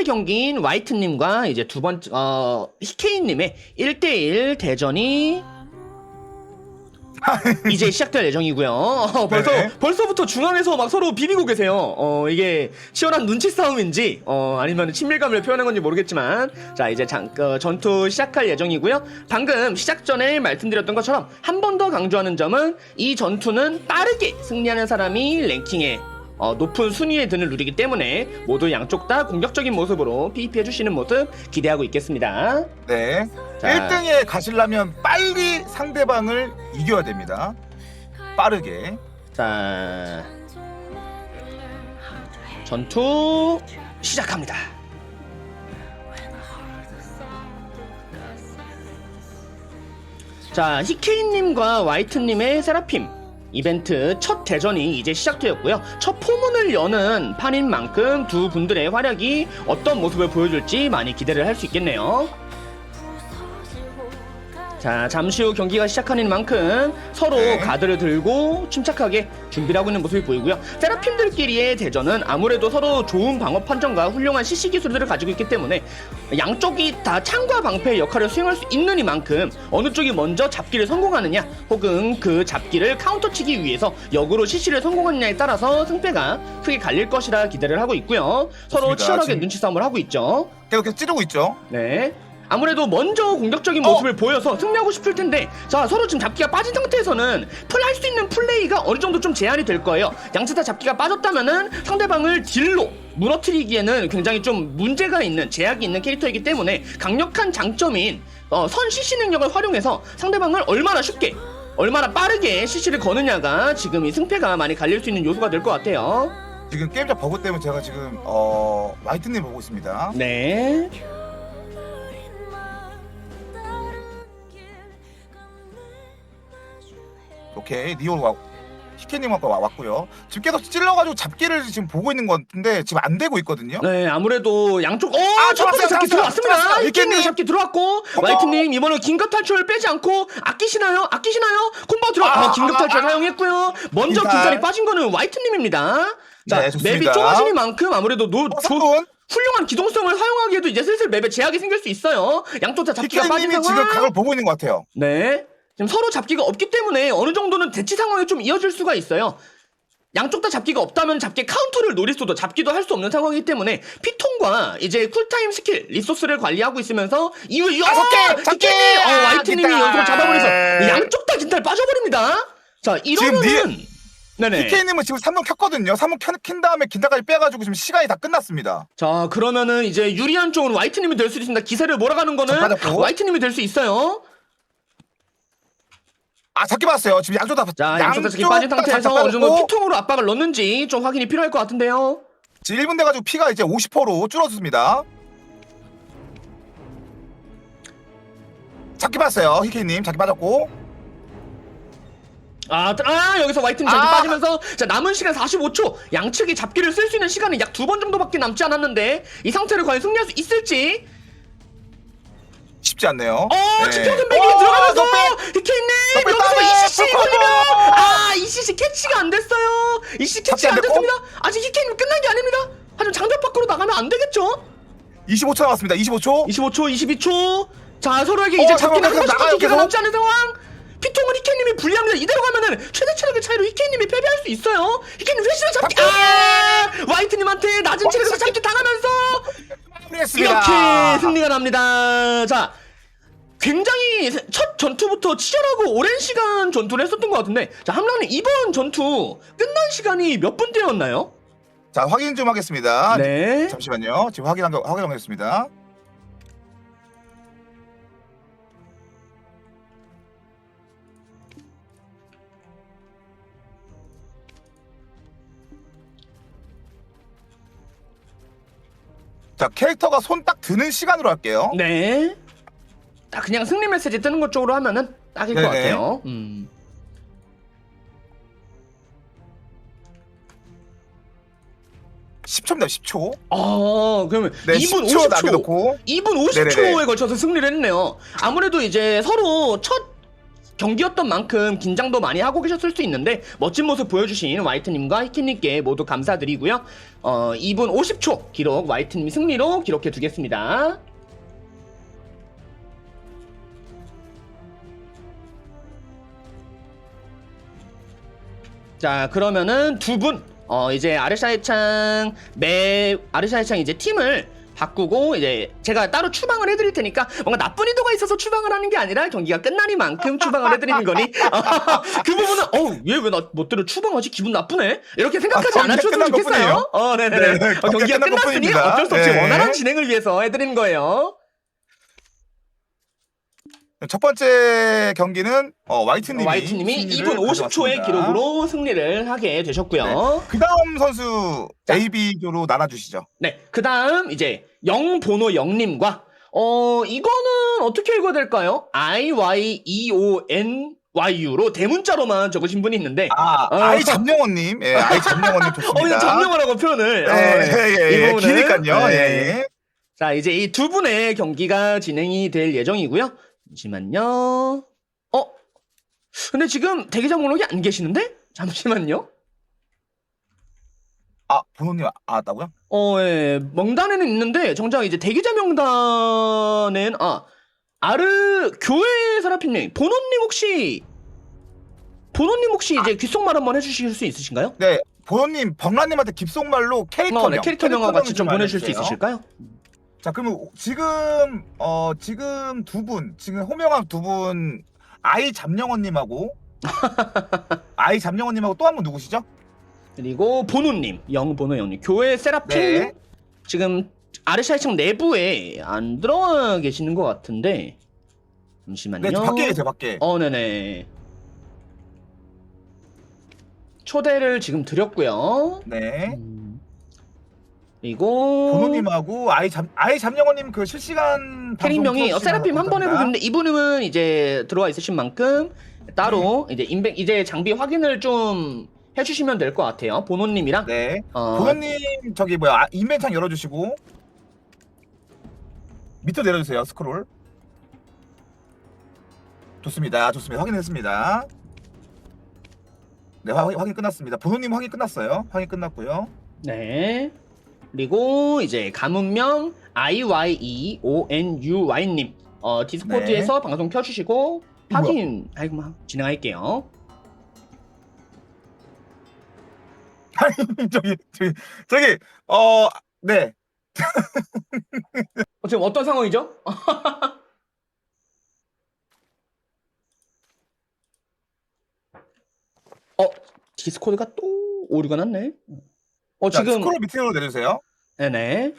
경기인 화이트님과 이제 두 번째 히케이님의 1대1 대전이 이제 시작될 예정이고요. 벌써부터 중앙에서 막 서로 비비고 계세요. 이게 치열한 눈치 싸움인지 아니면 친밀감을 표현한 건지 모르겠지만, 자 이제 전투 시작할 예정이고요. 방금 시작 전에 말씀드렸던 것처럼 한 번 더 강조하는 점은 이 전투는 빠르게 승리하는 사람이 랭킹에 높은 순위에 드는 룰이기 때문에 모두 양쪽 다 공격적인 모습으로 PVP 해주시는 모습 기대하고 있겠습니다. 네. 자. 1등에 가시려면 빨리 상대방을 이겨야 됩니다. 빠르게. 자, 전투 시작합니다. 자, 히케이님과 화이트님의 세라핌 이벤트 첫 대전이 이제 시작되었고요. 첫 포문을 여는 판인 만큼 두 분들의 활약이 어떤 모습을 보여줄지 많이 기대를 할 수 있겠네요. 자, 잠시 후 경기가 시작하는 만큼 서로 가드를 들고 침착하게 준비를 하고 있는 모습이 보이고요. 세라핌들끼리의 대전은 아무래도 서로 좋은 방어 판정과 훌륭한 CC 기술들을 가지고 있기 때문에 양쪽이 다 창과 방패의 역할을 수행할 수 있는 이만큼 어느 쪽이 먼저 잡기를 성공하느냐 혹은 그 잡기를 카운터치기 위해서 역으로 CC를 성공하느냐에 따라서 승패가 크게 갈릴 것이라 기대를 하고 있고요. 서로 맞습니다. 치열하게 지금 눈치 싸움을 하고 있죠. 계속 찌르고 있죠. 네. 아무래도 먼저 공격적인 모습을 보여서 승리하고 싶을 텐데, 자 서로 지금 잡기가 빠진 상태에서는 할 수 있는 플레이가 어느 정도 좀 제한이 될 거예요. 양측 다 잡기가 빠졌다면은 상대방을 딜로 무너뜨리기에는 굉장히 좀 문제가 있는, 제약이 있는 캐릭터이기 때문에 강력한 장점인 선 CC 능력을 활용해서 상대방을 얼마나 쉽게 얼마나 빠르게 CC를 거느냐가 지금 이 승패가 많이 갈릴 수 있는 요소가 될 것 같아요. 지금 게임작 버그 때문에 제가 지금 화이트님 보고 있습니다. 네. 오케이, 니오가 히케님 아까 왔고요. 지금 계속 찔러가지고 잡기를 지금 보고 있는 것 같은데 지금 안 되고 있거든요. 네, 아무래도 양쪽 첫 번째 좋았어요, 잡기 좋았어요. 들어왔습니다. 좋았어요. 히케님 잡기 들어왔고 화이트님 이번엔 긴급 탈출 빼지 않고 아끼시나요? 콤보 들어 긴급 탈출 사용했고요. 먼저 긴탈. 긴탈이 빠진 거는 화이트님입니다. 자, 네, 좋습니다. 맵이 좁아지니만큼 아무래도 사건 훌륭한 기동성을 사용하기에도 이제 슬슬 맵에 제약이 생길 수 있어요. 양쪽 다 잡기가 빠진 히케님이 상황. 지금 각을 보고 있는 것 같아요. 네, 지금 서로 잡기가 없기 때문에 어느 정도는 대치 상황이 좀 이어질 수가 있어요. 양쪽 다 잡기가 없다면 잡기 카운터를 노릴 수도, 잡기도 할 수 없는 상황이기 때문에 피통과 이제 쿨타임 스킬 리소스를 관리하고 있으면서 이후 히케님 화이트님이 연속으로 잡아버려서 양쪽 다 긴탈 빠져버립니다. 자, 이러면은 네네. 히케님은 지금 3번 켰거든요. 3번 킨 다음에 긴다까지 빼가지고 지금 시간이 다 끝났습니다. 자, 그러면은 이제 유리한 쪽은 화이트님이 될 수 있습니다. 기세를 몰아가는 거는 화이트님이 될 수 있어요. 잡기 봤어요. 지금 양쪽 다. 자, 양쪽 다 잡기 빠진 상태에서 어느 정도 피통으로 압박을 넣는지 좀 확인이 필요할 것 같은데요. 지금 1분 돼가지고 피가 이제 50%로 줄어들습니다. 잡기 봤어요. 히케님 잡기 빠졌고. 여기서 화이트님 잡기 빠지면서 자, 남은 시간 45초. 양측이 잡기를 쓸 수 있는 시간은 약 2번 정도밖에 남지 않았는데 이 상태를 과연 승리할 수 있을지 쉽지 않네요. 지켜 선배기 들어가면서 히케님 여기서 ECC 걸리면 ECC 캐치가 안 됐어요. ECC 캐치가 안 됐습니다. 아직 히케님 끝난 게 아닙니다. 하지만 장벽 밖으로 나가면 안 되겠죠? 25초 남았습니다. 25초. 25초 22초. 자, 서로에게 이제 잡기는 한 번씩 기회가 남지 않은 상황. 피통은 히케님이 불리합니다. 이대로 가면은 최대 체력의 차이로 히케님이 패배할 수 있어요. 히케님 회심을 잡기. 화이트님한테 낮은 체력에서 잡기 당하면서 이렇게 승리가 납니다. 자, 굉장히 첫 전투부터 치열하고 오랜 시간 전투를 했었던 것 같은데, 자, 함랑님 이번 전투 끝난 시간이 몇 분대였나요? 자, 확인 좀 하겠습니다. 네. 잠시만요. 지금 확인하겠습니다. 자, 캐릭터가 손 딱 드는 시간으로 할게요. 네. 딱 그냥 승리 메시지 뜨는 것 쪽으로 하면은 딱일 것 같아요. 10초입니다. 10초. 그러면 네, 2분 10초 50초. 남겨놓고. 2분 50초에 걸쳐서 승리를 했네요. 아무래도 이제 서로 첫 경기였던 만큼 긴장도 많이 하고 계셨을 수 있는데 멋진 모습 보여주신 화이트님과 히키님께 모두 감사드리고요. 2분 50초 기록 화이트님이 승리로 기록해 두겠습니다. 자, 그러면은 두 분, 이제 아르샤이창 이제 팀을 바꾸고 이제 제가 따로 추방을 해드릴 테니까 뭔가 나쁜 의도가 있어서 추방을 하는 게 아니라 경기가 끝나니만큼 추방을 해드리는 거니 그 부분은 얘 왜 나 멋대로 추방하지 기분 나쁘네 이렇게 생각하지 않으셨으면 좋겠어요. 네네. 네, 경기가 끝났으니 것뿐입니다. 어쩔 수 없이 네. 원활한 진행을 위해서 해드리는 거예요. 첫 번째 경기는 화이트님이 화이트님이 승리를 2분 50초의 가져왔습니다. 기록으로 승리를 하게 되셨고요. 네. 그 다음 선수 자. A, B조로 나눠주시죠. 네, 그 다음 이제 영보노 영님과 이거는 어떻게 읽어야 될까요? IYEONYU로 대문자로만 적으신 분이 있는데 아이 잠영원님, 예, 아이 잠영원님 좋습니다. 이거 점령하라고 표현을 예, 이 부분은, 기니까요. 네. 예. 자, 이제 이 두 분의 경기가 진행이 될 예정이고요. 잠시만요. 근데 지금 대기자 목록이 안 계시는데? 잠시만요. 보노님 왔다고요? 예, 명단에는 있는데 정작 이제 대기자 명단엔 교회 사라핀님, 보노님 혹시 이제 귓속말 한번 해주실 수 있으신가요? 네, 보노님 벙라님한테 깁속말로 캐릭터명, 네, 캐릭터명과 같이 좀 보내주실 수 알려주세요. 있으실까요? 자, 그러면 지금 두 분, 지금 호명한 두 분 아이 잠영원님하고 아이 잠영원님하고 또 한 분 누구시죠? 그리고 보노님, 영보노 영님, 교회 세라핀 네. 지금 아르샤이청 내부에 안 들어와 계시는 것 같은데 잠시만요. 네, 저 밖에 계세요, 밖에. 네네. 초대를 지금 드렸고요. 네. 그리고 보노님하고 아이 잠영원님 그 실시간 캐릭명이 방송 세라핌 한 번 감사합니다. 해보겠는데 이분은 이제 들어와 있으신 만큼 따로 이제 장비 확인을 좀 해주시면 될 것 같아요. 보노님이랑 네. 보노님 저기 인벤창 열어주시고 밑으로 내려주세요. 스크롤. 좋습니다. 확인했습니다. 네, 확인 끝났습니다. 보노님 확인 끝났어요. 확인 끝났고요. 네. 그리고 이제 가문명 IYEONUY님 디스코드에서 방송 켜주시고 확인 진행할게요. 저기 네. 지금 어떤 상황이죠? 디스코드가 또 오류가 났네. 자, 지금 스크롤 밑으로 내려주세요. 네네.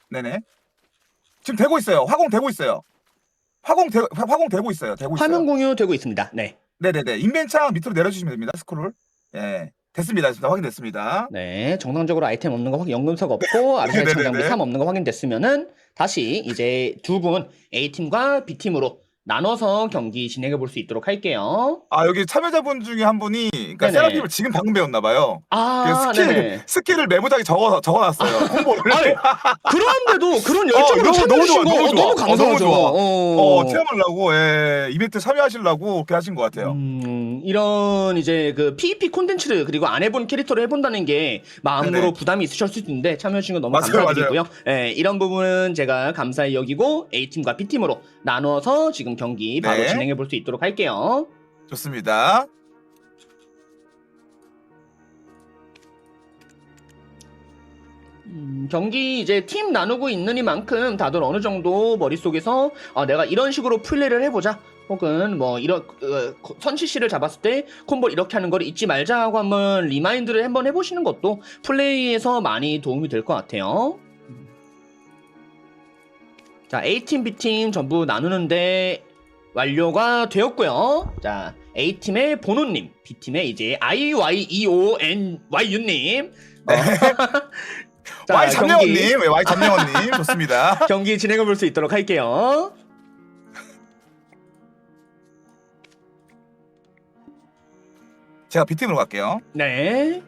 네네. 지금 되고 있어요. 화공되고 있어요. 화공되고 있어요. 화면 공유 되고 있습니다. 네. 네네네. 인벤창 밑으로 내려주시면 됩니다. 스크롤. 예. 됐습니다. 확인됐습니다. 네. 정상적으로 아이템 없는 거 연금석 없고 아르샤이 창장비 3 없는 거 확인됐으면은 다시 이제 두 분 A팀과 B팀으로 나눠서 경기 진행해 볼 수 있도록 할게요. 여기 참여자분 중에 한 분이 그러니까 네네. 세라핌을 지금 방금 배웠나 봐요. 네네. 스킬을 메모장에 적어놨어요. 홍보를. 그런데도 그런 열정으로 참여해주신 거 너무 감사하죠. 체험하려고 이벤트 참여하시려고 그렇게 하신 것 같아요. 이런 이제 그 PVP 콘텐츠를 그리고 안 해본 캐릭터를 해본다는 게 마음으로 네네. 부담이 있으실 수 있는데 참여해주신 거 너무 맞아요, 감사드리고요. 이런 부분은 제가 감사히 여기고 A팀과 B팀으로 나눠서 지금 경기 바로 네. 진행해 볼 수 있도록 할게요. 좋습니다. 경기 이제 팀 나누고 있는 이만큼 다들 어느 정도 머릿속에서 내가 이런 식으로 플레이를 해보자 혹은 뭐 이런 선CC를 잡았을 때 콤보 이렇게 하는 걸 잊지 말자 하고 한번 리마인드를 한번 해보시는 것도 플레이에서 많이 도움이 될 것 같아요. 자, A팀, B팀 전부 나누는데 완료가 되었고요. 자, A팀의 보노님, B팀의 이제 IYEONYU님. Y 잠영원님, Y 잠영원님 좋습니다. 경기 진행해 볼 수 있도록 할게요. 제가 B팀으로 갈게요. 네.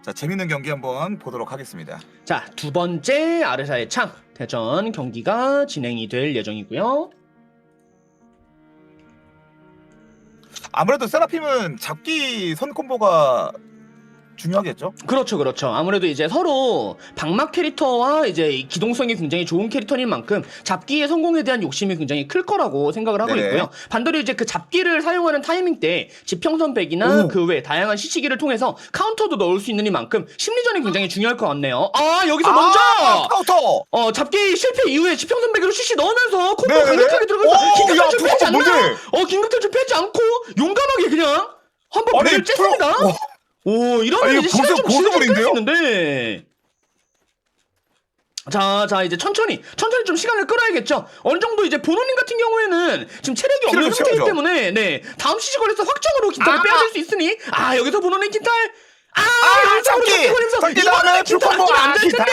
자, 재밌는 경기 한번 보도록 하겠습니다. 자, 두 번째 아르샤의 창 대전 경기가 진행이 될 예정이고요. 아무래도 세라핌은 잡기 선 콤보가 중요하겠죠? 그렇죠, 그렇죠. 아무래도 이제 서로 방막 캐릭터와 이제 이 기동성이 굉장히 좋은 캐릭터인 만큼 잡기의 성공에 대한 욕심이 굉장히 클 거라고 생각을 하고 네네. 있고요. 반대로 이제 그 잡기를 사용하는 타이밍 때 지평선백이나 오. 그 외 다양한 시치기를 통해서 카운터도 넣을 수 있는 이만큼 심리전이 굉장히 중요할 것 같네요. 아, 여기서 먼저 카운터! 잡기 실패 이후에 지평선백으로 CC 넣으면서 콤보 네네네. 강력하게 들어가서 긴급 야, 탈출 패지 뭔데? 않나요? 긴급 탈출 패지 않고 용감하게 그냥 한번 배를 쬐습니다. 오, 이러면 아니, 이제 시간 좀 고수분인데요? 끌수 있는데. 자, 이제 천천히 좀 시간을 끌어야겠죠. 어느 정도 이제 보노님 같은 경우에는 지금 체력이 없는 체력을 상태이기 채워줘. 때문에, 네, 다음 시시 걸려서 확정으로 긴탈을 빼앗을 수 있으니, 여기서 보노님 긴탈, 잡기! 잡기 다음에 긴탈 콤보 안될 텐데요.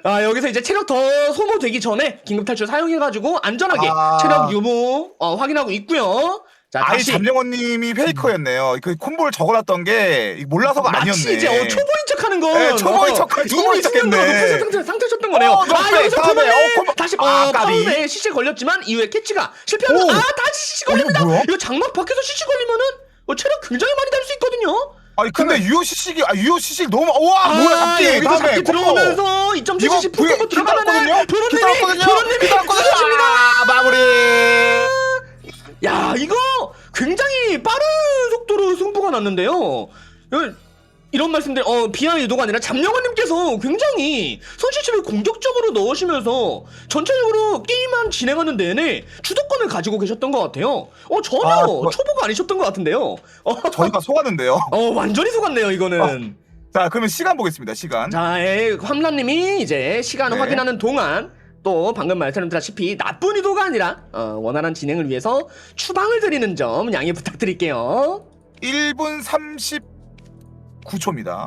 긴탈! 여기서 이제 체력 더 소모되기 전에 긴급 탈출 사용해가지고 안전하게 아. 체력 유무 확인하고 있고요. 자, 아이 다시. 잠영원님이 페이커였네요. 그 콤보를 적어놨던 게 몰라서가 마치 아니었네. 이제 초보인 척하는 건 네, 초보인 이미 상태셨던 거네요. 여기서 다음에, 보면은 다시 까비. 파운드에 CC 걸렸지만 이후에 캐치가 실패하면 오. 다시 CC 걸립니다. 이거 뭐야? 이거 장막 밖에서 CC 걸리면은 체력 굉장히 많이 달 수 있거든요. 아니 근데 유효시식 너무 뭐야 잡기 여기서 다음에 잡기 들어오면서 2.7cc 붙고 들어가면은 도로님이 아, 마무리. 야, 이거 굉장히 빠른 속도로 승부가 났는데요. 이런 말씀들, 비하의 의도가 아니라 잠영원님께서 굉장히 선취치를 공격적으로 넣으시면서 전체적으로 게임만 진행하는 내내 주도권을 가지고 계셨던 것 같아요. 전혀 초보가 아니셨던 것 같은데요. 저희가 속았는데요. 완전히 속았네요, 이거는. 자, 그러면 시간 보겠습니다. 시간. 자, 함라님이 이제 시간을 네. 확인하는 동안 또 방금 말씀드렸다시피 나쁜 의도가 아니라 원활한 진행을 위해서 추방을 드리는 점 양해 부탁드릴게요. 1분 39초입니다.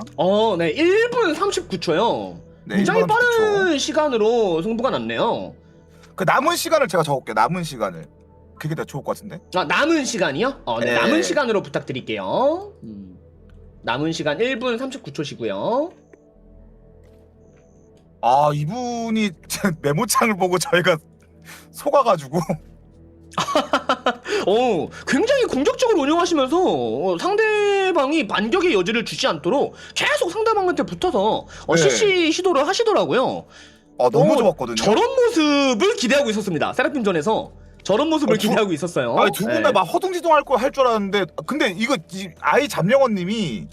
네, 1분 39초요. 네, 굉장히 1분 39초. 빠른 시간으로 승부가 났네요. 그 남은 시간을 제가 적을게요. 남은 시간을. 그게 더 좋을 것 같은데. 남은 시간이요? 네, 네. 남은 시간으로 부탁드릴게요. 남은 시간 1분 39초시고요. 이분이 제 메모장을 보고 저희가 속아가지고 굉장히 공격적으로 운영하시면서 상대방이 반격의 여지를 주지 않도록 계속 상대방한테 붙어서 네. CC 시도를 하시더라고요. 너무 좋았거든요. 저런 모습을 기대하고 있었습니다. 세라핌전에서 저런 모습을 기대하고 있었어요. 두 분 다 막 허둥지둥 할 줄 알았는데 근데 아이 잠영원님이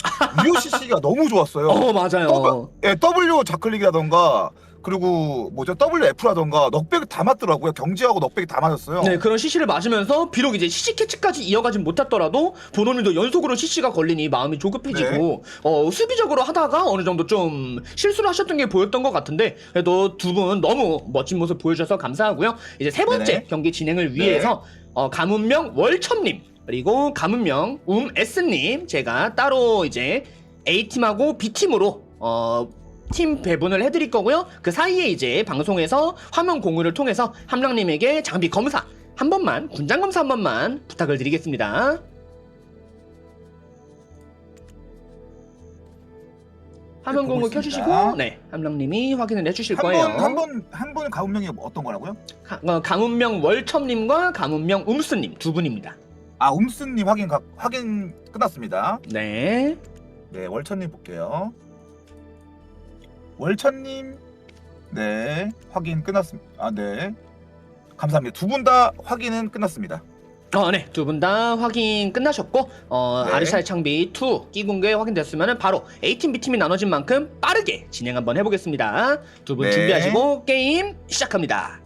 UCC가 너무 좋았어요. 맞아요. W 좌클릭이라던가 그리고 WF라던가 넉백이 다 맞더라고요. 경지하고 넉백이 다 맞았어요. 네, 그런 CC를 맞으면서 비록 이제 CC 캐치까지 이어가진 못했더라도 보노님도 연속으로 CC가 걸리니 마음이 조급해지고 수비적으로 하다가 어느 정도 좀 실수를 하셨던 게 보였던 것 같은데 그래도 두 분 너무 멋진 모습 보여주셔서 감사하고요. 이제 세 번째 네네. 경기 진행을 위해서 가문명 월첨님 그리고 가문명 S님 제가 따로 이제 A팀하고 B팀으로 팀 배분을 해드릴 거고요. 그 사이에 이제 방송에서 화면 공유를 통해서 함랑님에게 장비 검사 한 번만, 군장 검사 한 번만 부탁을 드리겠습니다. 화면 공유 보겠습니다. 켜주시고, 네, 함랑님이 확인을 해주실 거예요. 한 분 가운명이 어떤 거라고요? 가문명 월첨님과 가문명 음수님 두 분입니다. 음스님 확인 끝났습니다. 네. 네, 월천님 볼게요. 월천님, 네, 확인 끝났습니다. 네, 감사합니다. 두 분 다 확인은 끝났습니다. 네, 두 분 다 확인 끝나셨고, 네. 아르샤의 창비 2 끼군게 확인됐으면 바로 A팀, B팀이 나눠진 만큼 빠르게 진행 한번 해보겠습니다. 두 분 네. 준비하시고 게임 시작합니다.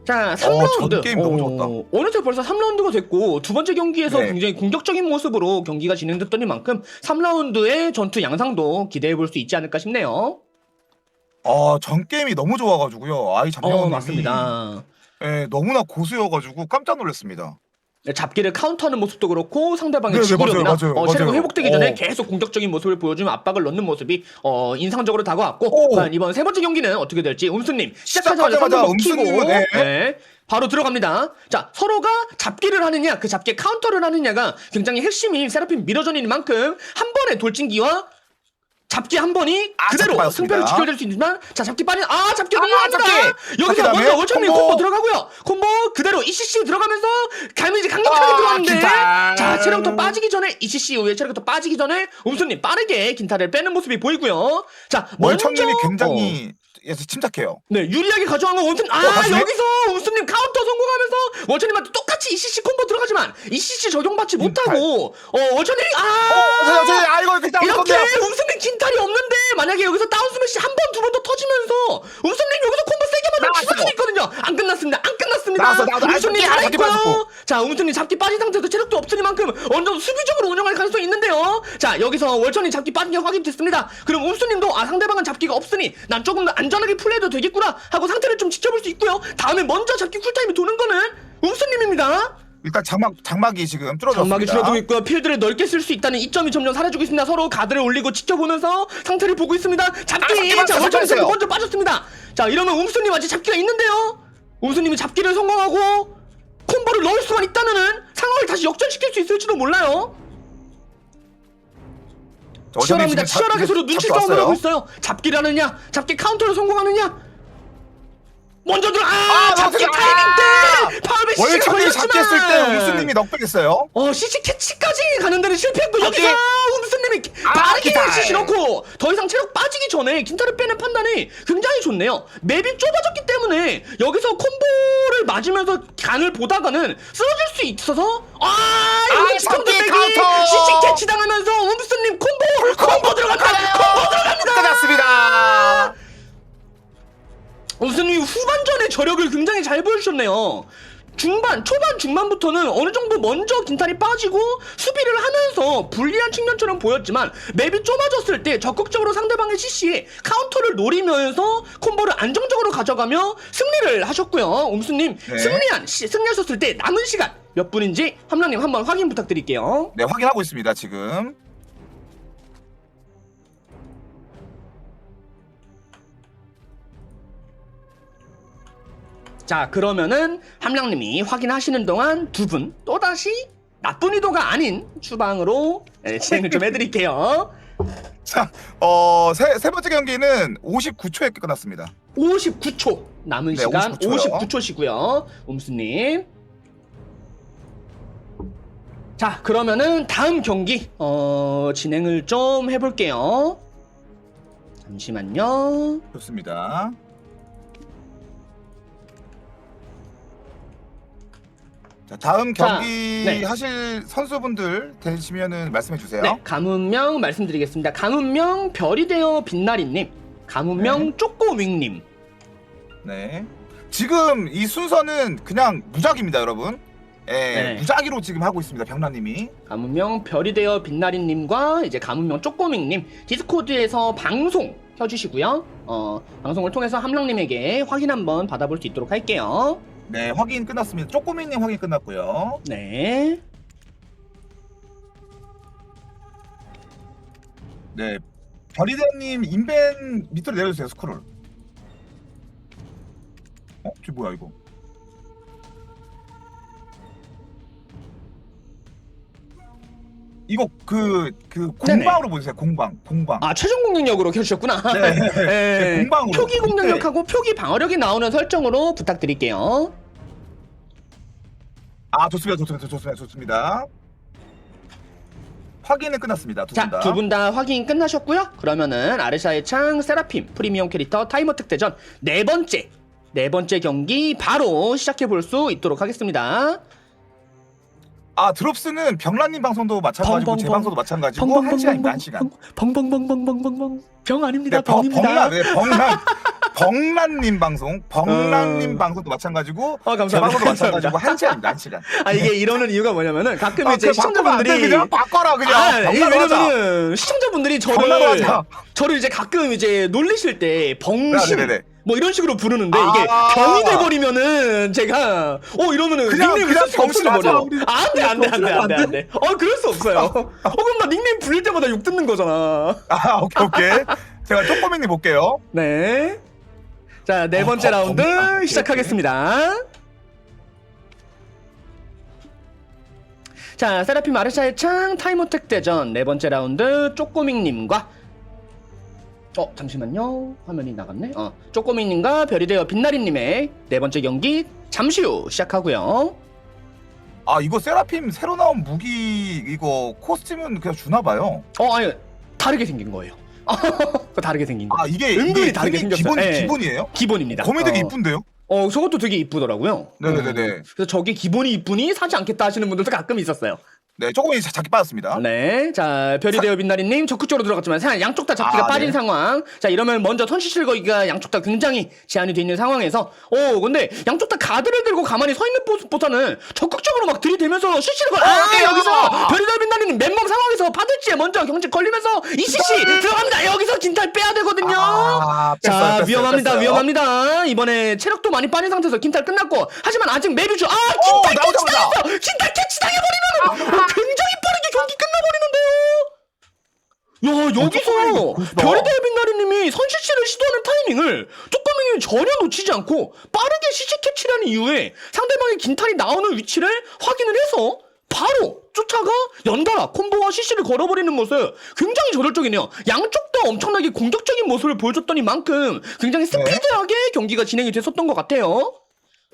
자, 3라운드. 전 게임 너무 좋았다. 어느새 벌써 3라운드가 됐고 두 번째 경기에서 네. 굉장히 공격적인 모습으로 경기가 진행됐던 만큼 3라운드의 전투 양상도 기대해볼 수 있지 않을까 싶네요. 전 게임이 너무 좋아가지고요. 아이 잠영원님이 맞습니다. 너무나 고수여가지고 깜짝 놀랐습니다. 잡기를 카운터하는 모습도 그렇고 상대방의 네, 네, 지구력이나 맞아요. 체력이 맞아요. 회복되기 전에 계속 공격적인 모습을 보여주면 압박을 넣는 모습이 인상적으로 다가왔고 과연 이번 세 번째 경기는 어떻게 될지 음수님 시작하자마자 시작하자마자 선두 키고 음수님은, 네. 네, 바로 들어갑니다. 자, 서로가 잡기를 하느냐 그 잡기에 카운터를 하느냐가 굉장히 핵심인 세라핌 미러전인 만큼 한 번의 돌진기와 잡기 한 번이 그대로 잡기 승패를 맞습니다. 지켜줄 수 있지만 자 잡기 빠른 잡기 잡기! 넘어갑니다. 여기서 잡기 먼저 월천님 콤보. 콤보 들어가고요. 콤보 그대로 ECC 들어가면서 갈미지 강력하게 들어가는데 긴탈. 자 체력부터 빠지기 전에 ECC 이후에 체력부터 빠지기 전에 음수님 빠르게 긴탈을 빼는 모습이 보이고요. 자 먼저 월천님이 굉장히 침착해요. 네 유리하게 가져간 건 원순 다시? 여기서 음수님 카운터 성공하면서 월천님한테 똑같이 ECC 콤보 들어가지만 ECC 적용받지 못하고 월천님이 이거 그냥 이렇게 음수님 긴탈이 없는데 만약에 여기서 다운 스매시 한 번 두 번 더 터지면서 음수님 여기서 콤보 세게 맞으면 죽을 수 있거든요. 안 끝났습니다. 안 끝났습니다. 나왔어. 음수님 잡기 살아있고요. 빠졌고. 자 음수님 잡기 빠진 상태에서 체력도 없으니만큼 어느 정도 수비적으로 운영할 가능성이 있는데요. 자 여기서 월천이 잡기 빠진 게 확인됐습니다. 그럼 음수님도 상대방은 잡기가 없으니 난 조금 더 안전하게 플레이도 되겠구나 하고 상태를 좀 지켜볼 수 있고요. 다음에 먼저 잡기 쿨타임이 도는 거는 음수님입니다. 일단 장막이 지금 뚫어졌습니다. 장막이 줄어들고 있고요. 필드를 넓게 쓸 수 있다는 이점이 점점 사라지고 있습니다. 서로 가드를 올리고 지켜보면서 상태를 보고 있습니다. 잡기! 자, 월천이 잡기 먼저 빠졌습니다. 자, 이러면 음수님 아직 잡기가 있는데요. 음수님이 잡기를 성공하고 콤보를 넣을 수만 있다면은 상황을 다시 역전시킬 수 있을지도 몰라요. 치열합니다. 치열하게 서로 눈치 싸움을 하고 있어요. 잡기를 하느냐, 잡기 카운터를 성공하느냐. 먼저 들어 잡기 타이밍 때 파울배 CC가 월천이 잡기 했을 때 음수님이 넉백했어요. CC 캐치까지 가는 데는 실패했고 여기서 음수님이 빠르게 긴탈. CC 넣고 더 이상 체력 빠지기 전에 긴탈을 빼는 판단이 굉장히 좋네요. 맵이 좁아졌기 때문에 여기서 콤보를 맞으면서 간을 보다가는 쓰러질 수 있어서 여기 잡기 빼기 카운터. CC 캐치 당하면서 음수님 콤보 들어갑니다. 콤보 들어갑니다. 끝났습니다. 음수님이 후반전에 저력을 굉장히 잘 보여주셨네요. 초반, 중반부터는 어느 정도 먼저 긴탈이 빠지고 수비를 하면서 불리한 측면처럼 보였지만 맵이 좁아졌을 때 적극적으로 상대방의 CC에 카운터를 노리면서 콤보를 안정적으로 가져가며 승리를 하셨고요. 음수님 네. 승리하셨을 때 남은 시간 몇 분인지 함랑님 한번 확인 부탁드릴게요. 네, 확인하고 있습니다, 지금. 자 그러면은 함량님이 확인하시는 동안 두 분 또다시 나쁜 의도가 아닌 추방으로 진행을 좀 해드릴게요. 자, 세 번째 경기는 59초에 끝났습니다. 59초 남은 네, 시간 59초요. 59초시고요. 음수님. 자 그러면은 다음 경기 진행을 좀 해볼게요. 잠시만요. 좋습니다. 자, 다음 경기 네. 하실 선수분들 되시면은 말씀해 주세요. 네, 가문명 말씀드리겠습니다. 가문명 별이 되어 빛나리님, 가문명 쪼꼬윙님. 네. 지금 이 순서는 그냥 무작입니다, 여러분. 예, 네. 무작위로 지금 하고 있습니다, 병라님이. 가문명 별이 되어 빛나리님과 이제 가문명 쪼꼬밍님 디스코드에서 방송 켜주시고요. 방송을 통해서 함랑님에게 확인 한번 받아볼 수 있도록 할게요. 네, 확인 끝났습니다. 쪼꼬미님 확인 끝났고요. 네. 네, 별이대님 인벤 밑으로 내려주세요, 스크롤. 저 뭐야 이거? 이거 그 공방으로 보세요. 공방. 최종 공격력으로 켜주셨구나. 네. 네, 공방으로. 표기 공격력하고 표기 방어력이 나오는 설정으로 부탁드릴게요. 좋습니다. 확인은 끝났습니다. 두 분 다. 두 분 다 확인 끝나셨고요. 그러면은 아르샤의 창 세라핌 프리미엄 캐릭터 타이머 특대전 네 번째 경기 바로 시작해 볼 수 있도록 하겠습니다. 드롭스는 병란님 방송도 마찬가지고 제 방송도 마찬가지고 1시간입니다. 1시간. 벙벙벙벙벙벙벙 병 아닙니다. 네, 병입니다. 벙란님 방송, 벙란님 방송도 마찬가지고 감사합니다. 제 방송도 마찬가지고 1시간입니다. 1시간. 이게 이러는 이유가 뭐냐면은 가끔 이제 시청자분들이 그냥 바꿔라 그냥. 왜냐면은 시청자분들이 저를 이제 가끔 이제 놀리실 때 병신 뭐 이런 식으로 부르는데 이게 병이 돼버리면은 제가 이러면은 닉네임을 쓸 수가 없어져버려. 안돼. 그럴 수 없어요. 그럼 나 닉네임 불릴 때마다 욕 듣는 거잖아. 오케이. 제가 쪼꼬맹님 볼게요. 네. 자, 네 번째 라운드 시작하겠습니다. 자, 세라핌 아르샤의 창 타임어택 대전 네 번째 라운드 쪼꼬밍님과 잠시만요. 화면이 나갔네. 쪼꼬밍님과 별이 되어 빛나리님의 네 번째 경기 잠시 후 시작하고요. 이거 세라핌 새로 나온 무기 이거 코스튬은 그냥 주나봐요. 아니 다르게 생긴 거예요. 다르게 생긴 거. 이게 은근히 다르게 생겼어요. 기본이에요? 기본입니다. 검이 되게 이쁜데요? 저것도 되게 이쁘더라고요. 네네네. 그래서 저게 기본이 이쁘니 사지 않겠다 하시는 분들도 가끔 있었어요. 네, 조금이 작게 빠졌습니다. 네, 자 별이 되어 빛나리님 적극 쪽으로 들어갔지만 양쪽 다 잡기가 빠진 네. 상황. 자 이러면 먼저 턴시실 거기가 양쪽 다 굉장히 제한이 돼 있는 상황에서 근데 양쪽 다 가드를 들고 가만히 서 있는 모습보다는 적극적으로 막 들이대면서 CC를 여기서 별이 되어 빛나리님 맨몸 상황에서 파들지에 먼저 경직 걸리면서 이 CC 들어갑니다. 여기서 긴탈 빼야 되거든요. 자 위험합니다. 이번에 체력도 많이 빠진 상태에서 긴탈 끝났고 하지만 아직 메류주 긴탈 캐치당했어. 긴탈 캐치당해버리면 굉장히 빠르게 경기 끝나버리는데요. 야 여기서 별이대의 빛나리님이 선실시를 시도하는 타이밍을 쪼꼬맹이는 전혀 놓치지 않고 빠르게 CC 캐치라는 이유에 상대방의 긴탈이 나오는 위치를 확인을 해서 바로 쫓아가 연달아 콤보와 CC를 걸어버리는 모습 굉장히 저돌적이네요. 양쪽 다 엄청나게 공격적인 모습을 보여줬더니만큼 굉장히 스피드하게 경기가 진행이 됐었던 것 같아요.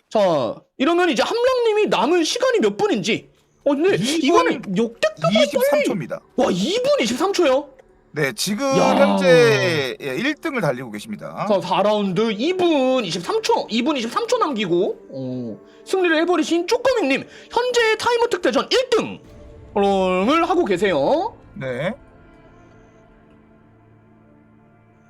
자 이러면 이제 함랑님이 남은 시간이 몇 분인지 근데 이거는 역대급 23초입니다. 와 2분 23초요? 네 지금 현재 1등을 달리고 계십니다. 자 4라운드 2분 23초 남기고 승리를 해버리신 쪼꼬밍님 현재 타임어택 대전 1등을 하고 계세요. 네.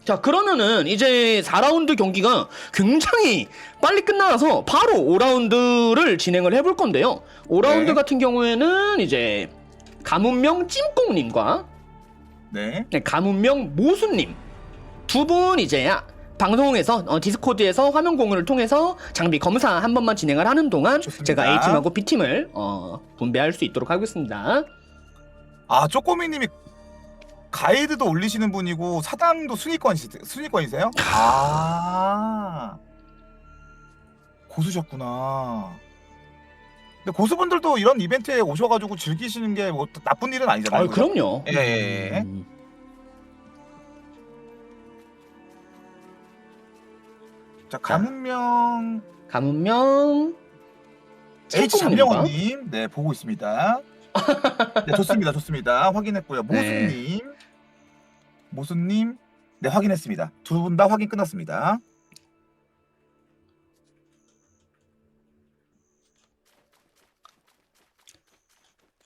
자 그러면은 이제 4라운드 경기가 굉장히 빨리 끝나서 바로 5라운드를 진행을 해볼 건데요. 5라운드 같은 경우에는 이제 가문명 찜꽁님과 가문명 모수님 두 분 이제 방송에서 디스코드에서 화면 공유를 통해서 장비 검사 한 번만 진행을 하는 동안 좋습니다. 제가 A팀하고 B팀을 분배할 수 있도록 하겠습니다. 쪼꼬미님이 가이드도 올리시는 분이고 사당도 순위권이세요? 고수셨구나. 근데 고수분들도 이런 이벤트에 오셔가지고 즐기시는 게 뭐 나쁜 일은 아니잖아요. 그럼요. 예. 자 가문명 H 잠명원님 보고 있습니다. 네, 좋습니다. 확인했고요. 모수님 확인했습니다. 두 분 다 확인 끝났습니다.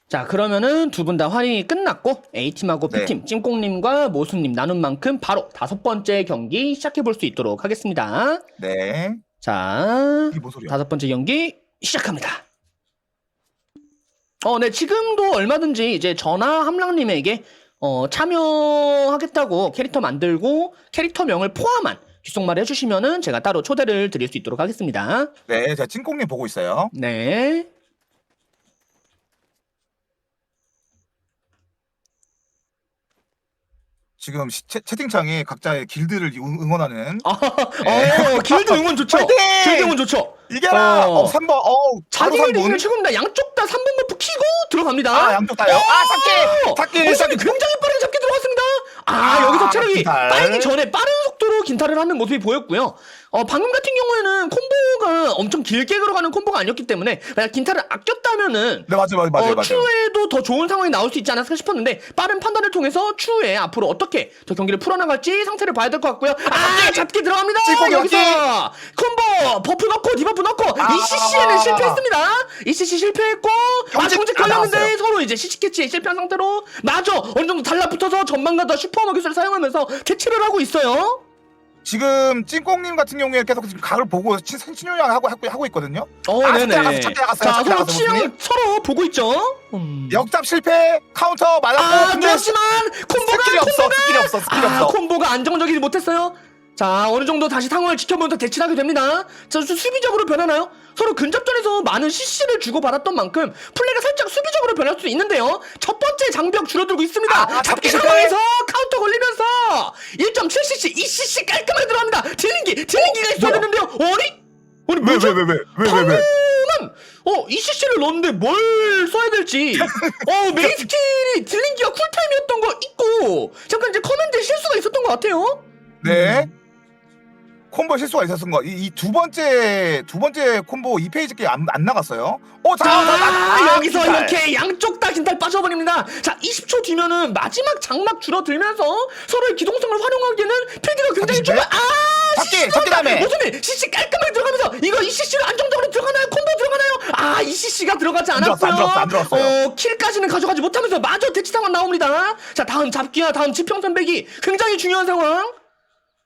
자 그러면은 두 분 다 활용이 끝났고 A팀하고 B팀 찜꽁님과 모수님 나눈 만큼 바로 5번째 경기 시작해볼 수 있도록 하겠습니다. 네. 자 이게 뭔 소리야? 5번째 경기 시작합니다. 네 지금도 얼마든지 이제 저나 함랑님에게 참여하겠다고 캐릭터 만들고 캐릭터명을 포함한 귓속말 해주시면은 제가 따로 초대를 드릴 수 있도록 하겠습니다. 네, 자 찐꽁님 보고 있어요. 네. 지금 채팅창에 각자의 길드를 응원하는. 길드 응원 좋죠. 파이팅! 길드 응원 좋죠. 이겨라. 3번. 자기를 이기는 최고입니다. 양쪽 다 3번 버프 키고 들어갑니다. 양쪽 다요. 잡기. 굉장히 빠르게 잡기 들어갔습니다. 여기서 체력이 빠르기 전에 빠른 속도로 긴탈을 하는 모습이 보였고요. 방금 같은 경우에는 콤보가 엄청 길게 걸어가는 콤보가 아니었기 때문에 만약 긴탈을 아꼈다면은 네 맞아요. 추후에도 더 좋은 상황이 나올 수 있지 않았을까 싶었는데 빠른 판단을 통해서 추후에 앞으로 어떻게 더 경기를 풀어나갈지 상태를 봐야 될 것 같고요. 잡기 들어갑니다. 여기서 콤보 버프 넣고 디버프 넣고 ECC에는 실패했습니다. ECC 실패했고 공직 걸렸는데 서로 이제 CC 캐치에 실패한 상태로 마저 어느 정도 달라붙어서 전망가다 슈퍼마 기술을 사용하면서 캐치를 하고 있어요. 지금 찐꽁님 같은 경우에 계속 지금 각을 보고 친유형 하고 있거든요. 네네. 자, 서로 치형 서로 보고 있죠. 역잡 실패, 카운터 맞았고. 그렇지만 스킬이 없어. 콤보가 안정적이지 못했어요. 자, 어느 정도 다시 상황을 지켜보면서 대치를 하게 됩니다. 자, 수비적으로 변하나요? 서로 근접전에서 많은 CC를 주고받았던 만큼 플레이가 살짝 수비적으로 변할 수도 있는데요. 첫 번째 장벽 줄어들고 있습니다. 잡기 상황에서 카운터 걸리면서 1.7cc, 2cc 깔끔하게 들어갑니다. 딜링기가 있어야 되는데요. 아니? 왜? 방금은 2cc를 넣었는데 뭘 써야 될지 메인 스킬이 딜링기가 쿨타임이었던 거 있고 잠깐 이제 커맨드 실수가 있었던 것 같아요. 네. 콤보 실수가 있었던 거. 이 두 번째 콤보 2페이지 게 안 나갔어요. 여기서 진탈. 이렇게 양쪽 다 진탈 빠져버립니다. 자, 20초 뒤면은 마지막 장막 줄어들면서 서로의 기동성을 활용하기에는 필드가 굉장히 좁아. 잡기 다음에. 모선이 CC 깔끔하게 들어가면서 이거 이 CC로 안정적으로 들어가나요? 콤보 들어가나요? 이 CC가 들어가지 않았고요. 안 들어왔어요. 킬까지는 가져가지 못하면서 마저 대치 상황 나옵니다. 자, 다음 잡기와 다음 지평선배기 굉장히 중요한 상황.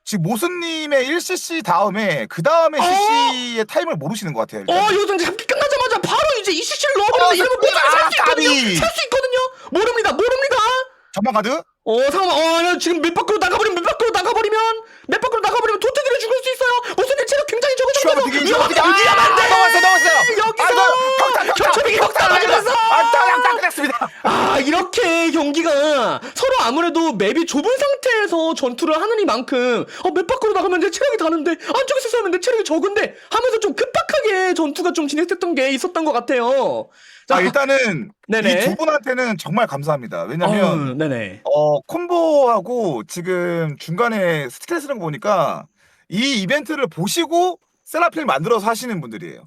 지금 모스님의 1cc 다음에 그 다음에 CC의 타임을 모르시는 것 같아요. 여기서 이제 잡기 끝나자마자 바로 이제 이 CC를 넣어버리는데 이러면 모선이 살 수 있거든요. 모릅니다. 전방 가드. 상황, 지금 몇 밖으로 나가버리면 도태들이 죽을 수 있어요. 모선의 체력 굉장히 적은 상태에서 위험한데. 넘었어요. 여기서 격투비기 격투 맞으면서 끝났습니다. 이렇게 경기가 서로 아무래도 맵이 좁은 상태에서 전투를 하느니만큼 맵 밖으로 나가면 내 체력이 다는데 안쪽에서 싸우면 내 체력이 적은데 하면서 좀 급박하게 전투가 좀 진행됐던 게 있었던 것 같아요. 자, 일단은 네네. 이 두 분한테는 정말 감사합니다. 왜냐면 네네. 콤보하고 지금 중간에 스킬 쓰는 거 보니까 이 이벤트를 보시고 세라필 만들어서 하시는 분들이에요.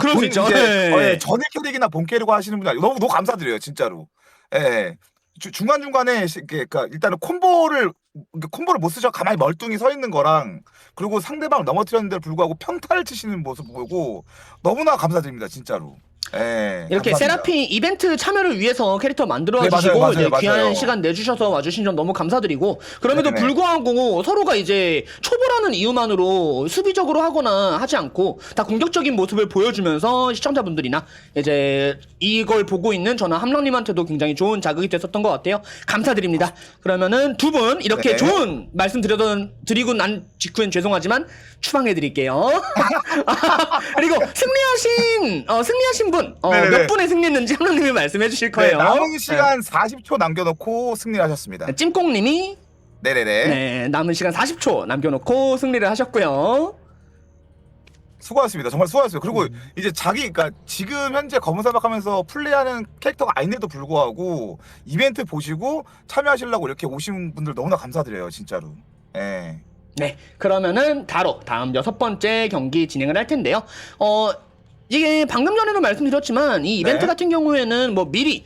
그럴 수 있죠. 전일 캐릭이나 본 캐릭 하시는 분들 너무 감사드려요, 진짜로. 중간중간에 그러니까 일단은 콤보를 못 쓰셔 가만히 멀뚱히 서 있는 거랑 그리고 상대방을 넘어뜨렸는데 불구하고 평타를 치시는 모습 보고 너무나 감사드립니다, 진짜로. 이렇게 감사합니다. 세라핀 이벤트 참여를 위해서 캐릭터 만들어 주시고 맞아요. 귀한 시간 내주셔서 와주신 점 너무 감사드리고 그럼에도 네네. 불구하고 서로가 이제 초보라는 이유만으로 수비적으로 하거나 하지 않고 다 공격적인 모습을 보여주면서 시청자분들이나 이제 이걸 보고 있는 저나 함랑님한테도 굉장히 좋은 자극이 됐었던 것 같아요. 감사드립니다. 그러면은 두 분 이렇게 네네. 좋은 말씀 드리고 난 직후엔 죄송하지만 추방해드릴게요. 그리고 승리하신 분 네네네. 몇 분에 승리했는지 함랑님이 말씀해 주실 거예요. 남은 시간 40초 남겨놓고 승리를 하셨습니다. 찜꽁님이 네네네. 남은 시간 40초 남겨놓고 승리를 하셨고요. 수고하셨습니다. 정말 수고하셨어요. 그리고 이제 그러니까 지금 현재 검은사박하면서 플레이하는 캐릭터가 아닌데도 불구하고 이벤트 보시고 참여하시려고 이렇게 오신 분들 너무나 감사드려요, 진짜로. 네, 그러면은 바로 다음 6번째 경기 진행을 할 텐데요. 이게 방금 전에도 말씀드렸지만 이 이벤트 네. 같은 경우에는 뭐 미리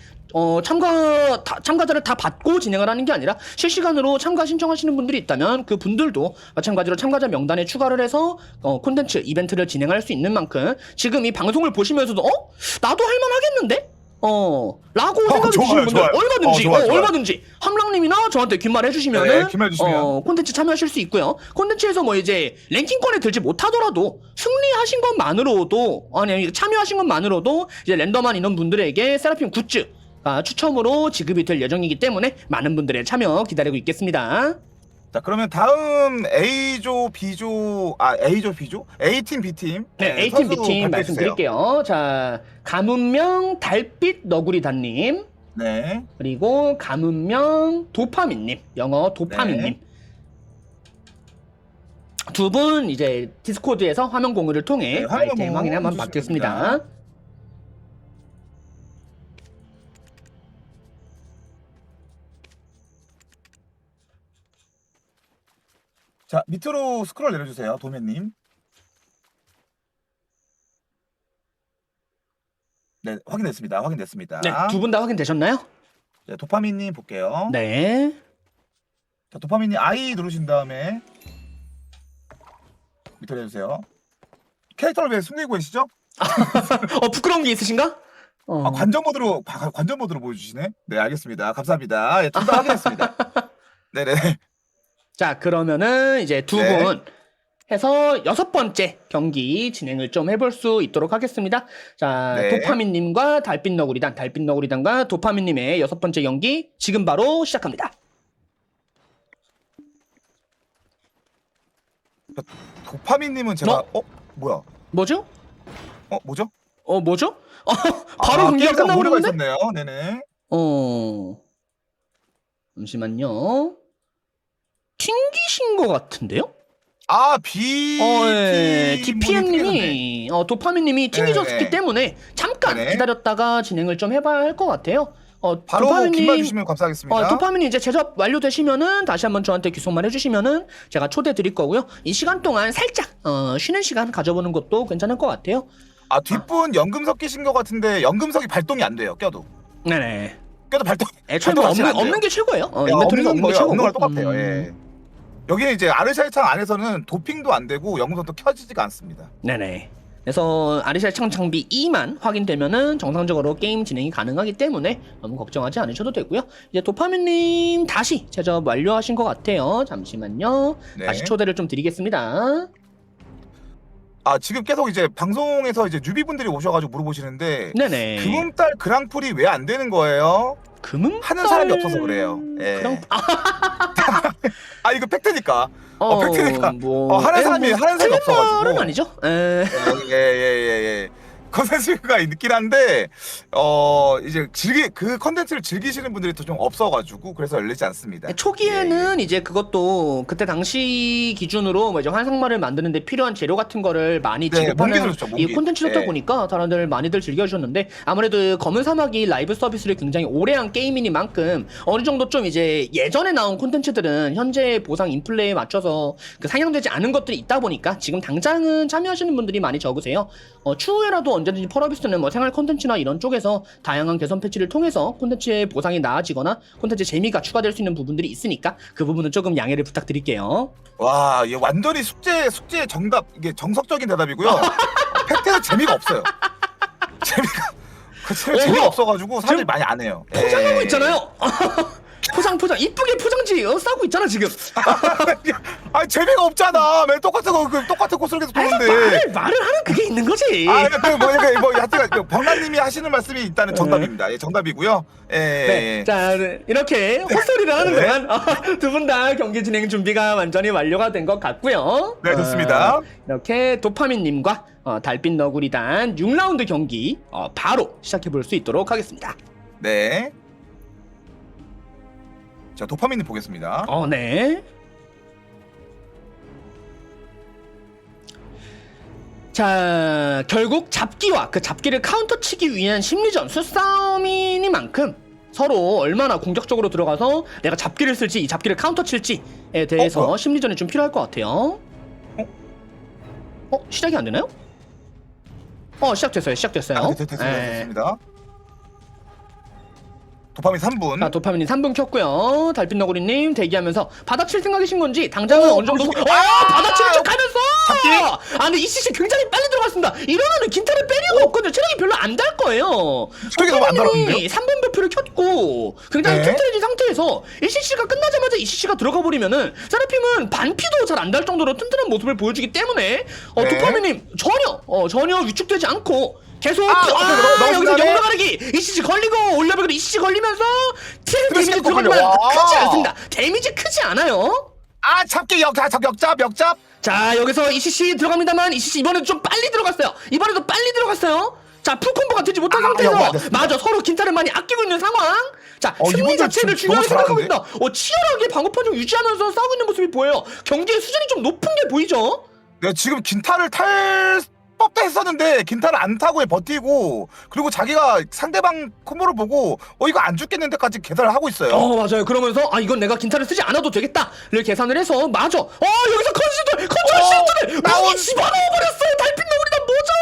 참가자를 다 받고 진행을 하는 게 아니라 실시간으로 참가 신청하시는 분들이 있다면 그 분들도 마찬가지로 참가자 명단에 추가를 해서 콘텐츠 이벤트를 진행할 수 있는 만큼 지금 이 방송을 보시면서도 나도 할만하겠는데? 라고 생각이 드시는 분들 좋아요. 좋아요. 얼마든지 함랑님이나 저한테 귓말 해주시면은 네, 귓말 주시면. 콘텐츠 참여하실 수 있고요. 콘텐츠에서 뭐 이제 랭킹권에 들지 못하더라도 승리하신 것만으로도 아니 참여하신 것만으로도 이제 랜덤한 인원분들에게 세라핌 굿즈 추첨으로 지급이 될 예정이기 때문에 많은 분들의 참여 기다리고 있겠습니다. 자, 그러면 다음 A조, B조, A팀, B팀. 네, A팀, B팀 말씀드릴게요. 자, 가문명 달빛 너구리단님. 네. 그리고 가문명 도파민님. 영어 도파민님. 두 분 이제 디스코드에서 화면 공유를 통해 화면 아이템 공유 확인 한번 해주시면 받겠습니다. 됩니다. 자, 밑으로 스크롤 내려주세요, 도매님. 네, 확인됐습니다. 네, 두 분 다 확인되셨나요? 네, 도파민님 볼게요. 네. 자, 도파민님 I 누르신 다음에 밑으로 해주세요. 캐릭터를 왜 숨기고 계시죠? 부끄러운 게 있으신가? 관전 모드로 보여주시네. 네, 알겠습니다. 감사합니다. 예, 둘 다 확인했습니다. 네네. 자, 그러면은 이제 두 네. 분 해서 6번째 경기 진행을 좀 해볼 수 있도록 하겠습니다. 자, 네. 도파민님과 달빛너구리단과 도파민님의 6번째 경기 지금 바로 시작합니다. 도파민님은 제가 뭐야? 뭐죠? 뭐죠? 뭐죠? 바로 경기가 게임상 끝나고 오류가 있는데? 있었네요. 네네. 잠시만요. 튕기신 것 같은데요? 예. DPM님이 도파민님이 튕기셨기 네네. 때문에 잠깐 네네. 기다렸다가 진행을 좀 해봐야 할 것 같아요. 바로 도파민님, 긴말 주시면 감사하겠습니다. 도파민이 이제 제접 완료되시면은 다시 한번 저한테 귀속말 해주시면은 제가 초대 드릴 거고요. 이 시간 동안 살짝 쉬는 시간 가져보는 것도 괜찮을 것 같아요. 뒷분 연금석 끼신 것 같은데 연금석이 발동이 안 돼요. 껴도 네네. 발동. 애초에 뭐 없는 게 최고예요. 인벤토리가 없는 게 최고고. 없는 거랑 똑같아요. 예. 여기는 이제 아르샤의 창 안에서는 도핑도 안 되고 연금석도 켜지지가 않습니다. 네네. 그래서 아르샤 창 장비 2만 확인되면은 정상적으로 게임 진행이 가능하기 때문에 너무 걱정하지 않으셔도 되고요. 이제 도파민님 다시 제접 완료하신 것 같아요. 잠시만요. 네. 다시 초대를 좀 드리겠습니다. 지금 계속 이제 방송에서 이제 뉴비분들이 오셔가지고 물어보시는데 네네. 금음달 그랑프리 왜 안 되는 거예요? 금음달 하는 사람이 없어서 그래요. 예. 이거 팩트니까. 팩트니까. 하는 사람이 없어가지고. 말은 아니죠? 예. 컨텐츠가 있긴 한데 이제 그 컨텐츠를 즐기시는 분들이 또 좀 없어가지고 그래서 열리지 않습니다. 초기에는 이제 그것도 그때 당시 기준으로 뭐 이제 환상말을 만드는데 필요한 재료 같은 거를 많이 지급하는 이 콘텐츠였다 보니까 사람들 많이들 즐겨주셨는데 아무래도 검은 사막이 라이브 서비스를 굉장히 오래 한 게임이니만큼 어느 정도 좀 이제 예전에 나온 콘텐츠들은 현재 보상 인플레에 맞춰서 그 상영되지 않은 것들이 있다 보니까 지금 당장은 참여하시는 분들이 많이 적으세요. 추후에라도 언제든지 펄어비스는 뭐 생활 콘텐츠나 이런 쪽에서 다양한 개선 패치를 통해서 콘텐츠의 보상이 나아지거나 콘텐츠 재미가 추가될 수 있는 부분들이 있으니까 그 부분은 조금 양해를 부탁드릴게요. 와, 이게 완전히 숙제 정답, 이게 정석적인 대답이고요. 팩트는 재미가 없어요. 재미가 없어가지고 사람들이 많이 안 해요. 포장하고 있잖아요. 포장 이쁘게 포장지 싸고 있잖아 지금. 재미가 없잖아. 맨 똑같은 코스를 계속 도는데. 말을 하는 그게 있는 거지. 하여튼 번라님이 하시는 말씀이 일단은 정답입니다. 예, 정답이고요. 네, 자 이렇게 헛소리를 하는 동안 두 분 다 경기 진행 준비가 완전히 완료가 된 것 같고요. 네, 좋습니다. 이렇게 도파민님과 달빛 너구리단 6라운드 경기 바로 시작해 볼 수 있도록 하겠습니다. 네. 자, 도파민님 보겠습니다. 네. 자, 결국 잡기와 그 잡기를 카운터치기 위한 심리전 수싸움이니만큼 서로 얼마나 공격적으로 들어가서 내가 잡기를 쓸지 이 잡기를 카운터 칠지에 대해서 심리전이 좀 필요할 것 같아요. 시작이 안 되나요? 시작됐어요. 됐습니다. 도파민 3분. 자, 도파민님 3분 켰고요. 달빛너구리님 대기하면서 받아칠 생각이신 건지 당장은 어느 정도 받아치는 척 하면서 근데 ECC 굉장히 빨리 들어갔습니다. 이러면은 긴타를 빼려고 없거든요. 체력이 별로 안 달 거예요. 체력이 너무 안 달았는데요? 3번 배표를 켰고 굉장히 튼튼해진 상태에서 ECC가 끝나자마자 ECC가 들어가 버리면은 세라핌은 반피도 잘 안 달 정도로 튼튼한 모습을 보여주기 때문에 도파민님 전혀 위축되지 않고 계속 여기서 영러가르기 ECC 걸리고 올려버리고 ECC 걸리면서 데미지 들어가지만 크지 않습니다. 데미지 크지 않아요. 잡기 역잡. 자, 여기서 ECC 들어갑니다만 ECC 이번에도 좀 빨리 들어갔어요. 자, 풀콤보가 되지 못한 상태에서 맞아, 서로 긴타를 많이 아끼고 있는 상황. 자, 승리 자체를 중요하게 생각하고 있습니다. 치열하게 방어 판정 유지하면서 싸우고 있는 모습이 보여요. 경기의 수준이 좀 높은 게 보이죠? 네, 지금 긴타를 탈 법도 했었는데 긴타를 안 타고 버티고 그리고 자기가 상대방 콤보를 보고 이거 안 죽겠는데까지 계산을 하고 있어요. 맞아요. 그러면서 이건 내가 긴타를 쓰지 않아도 되겠다를 계산을 해서 여기서 컨시드를 여기 집어넣어버렸어요. 달빛 너구리단 뭐죠?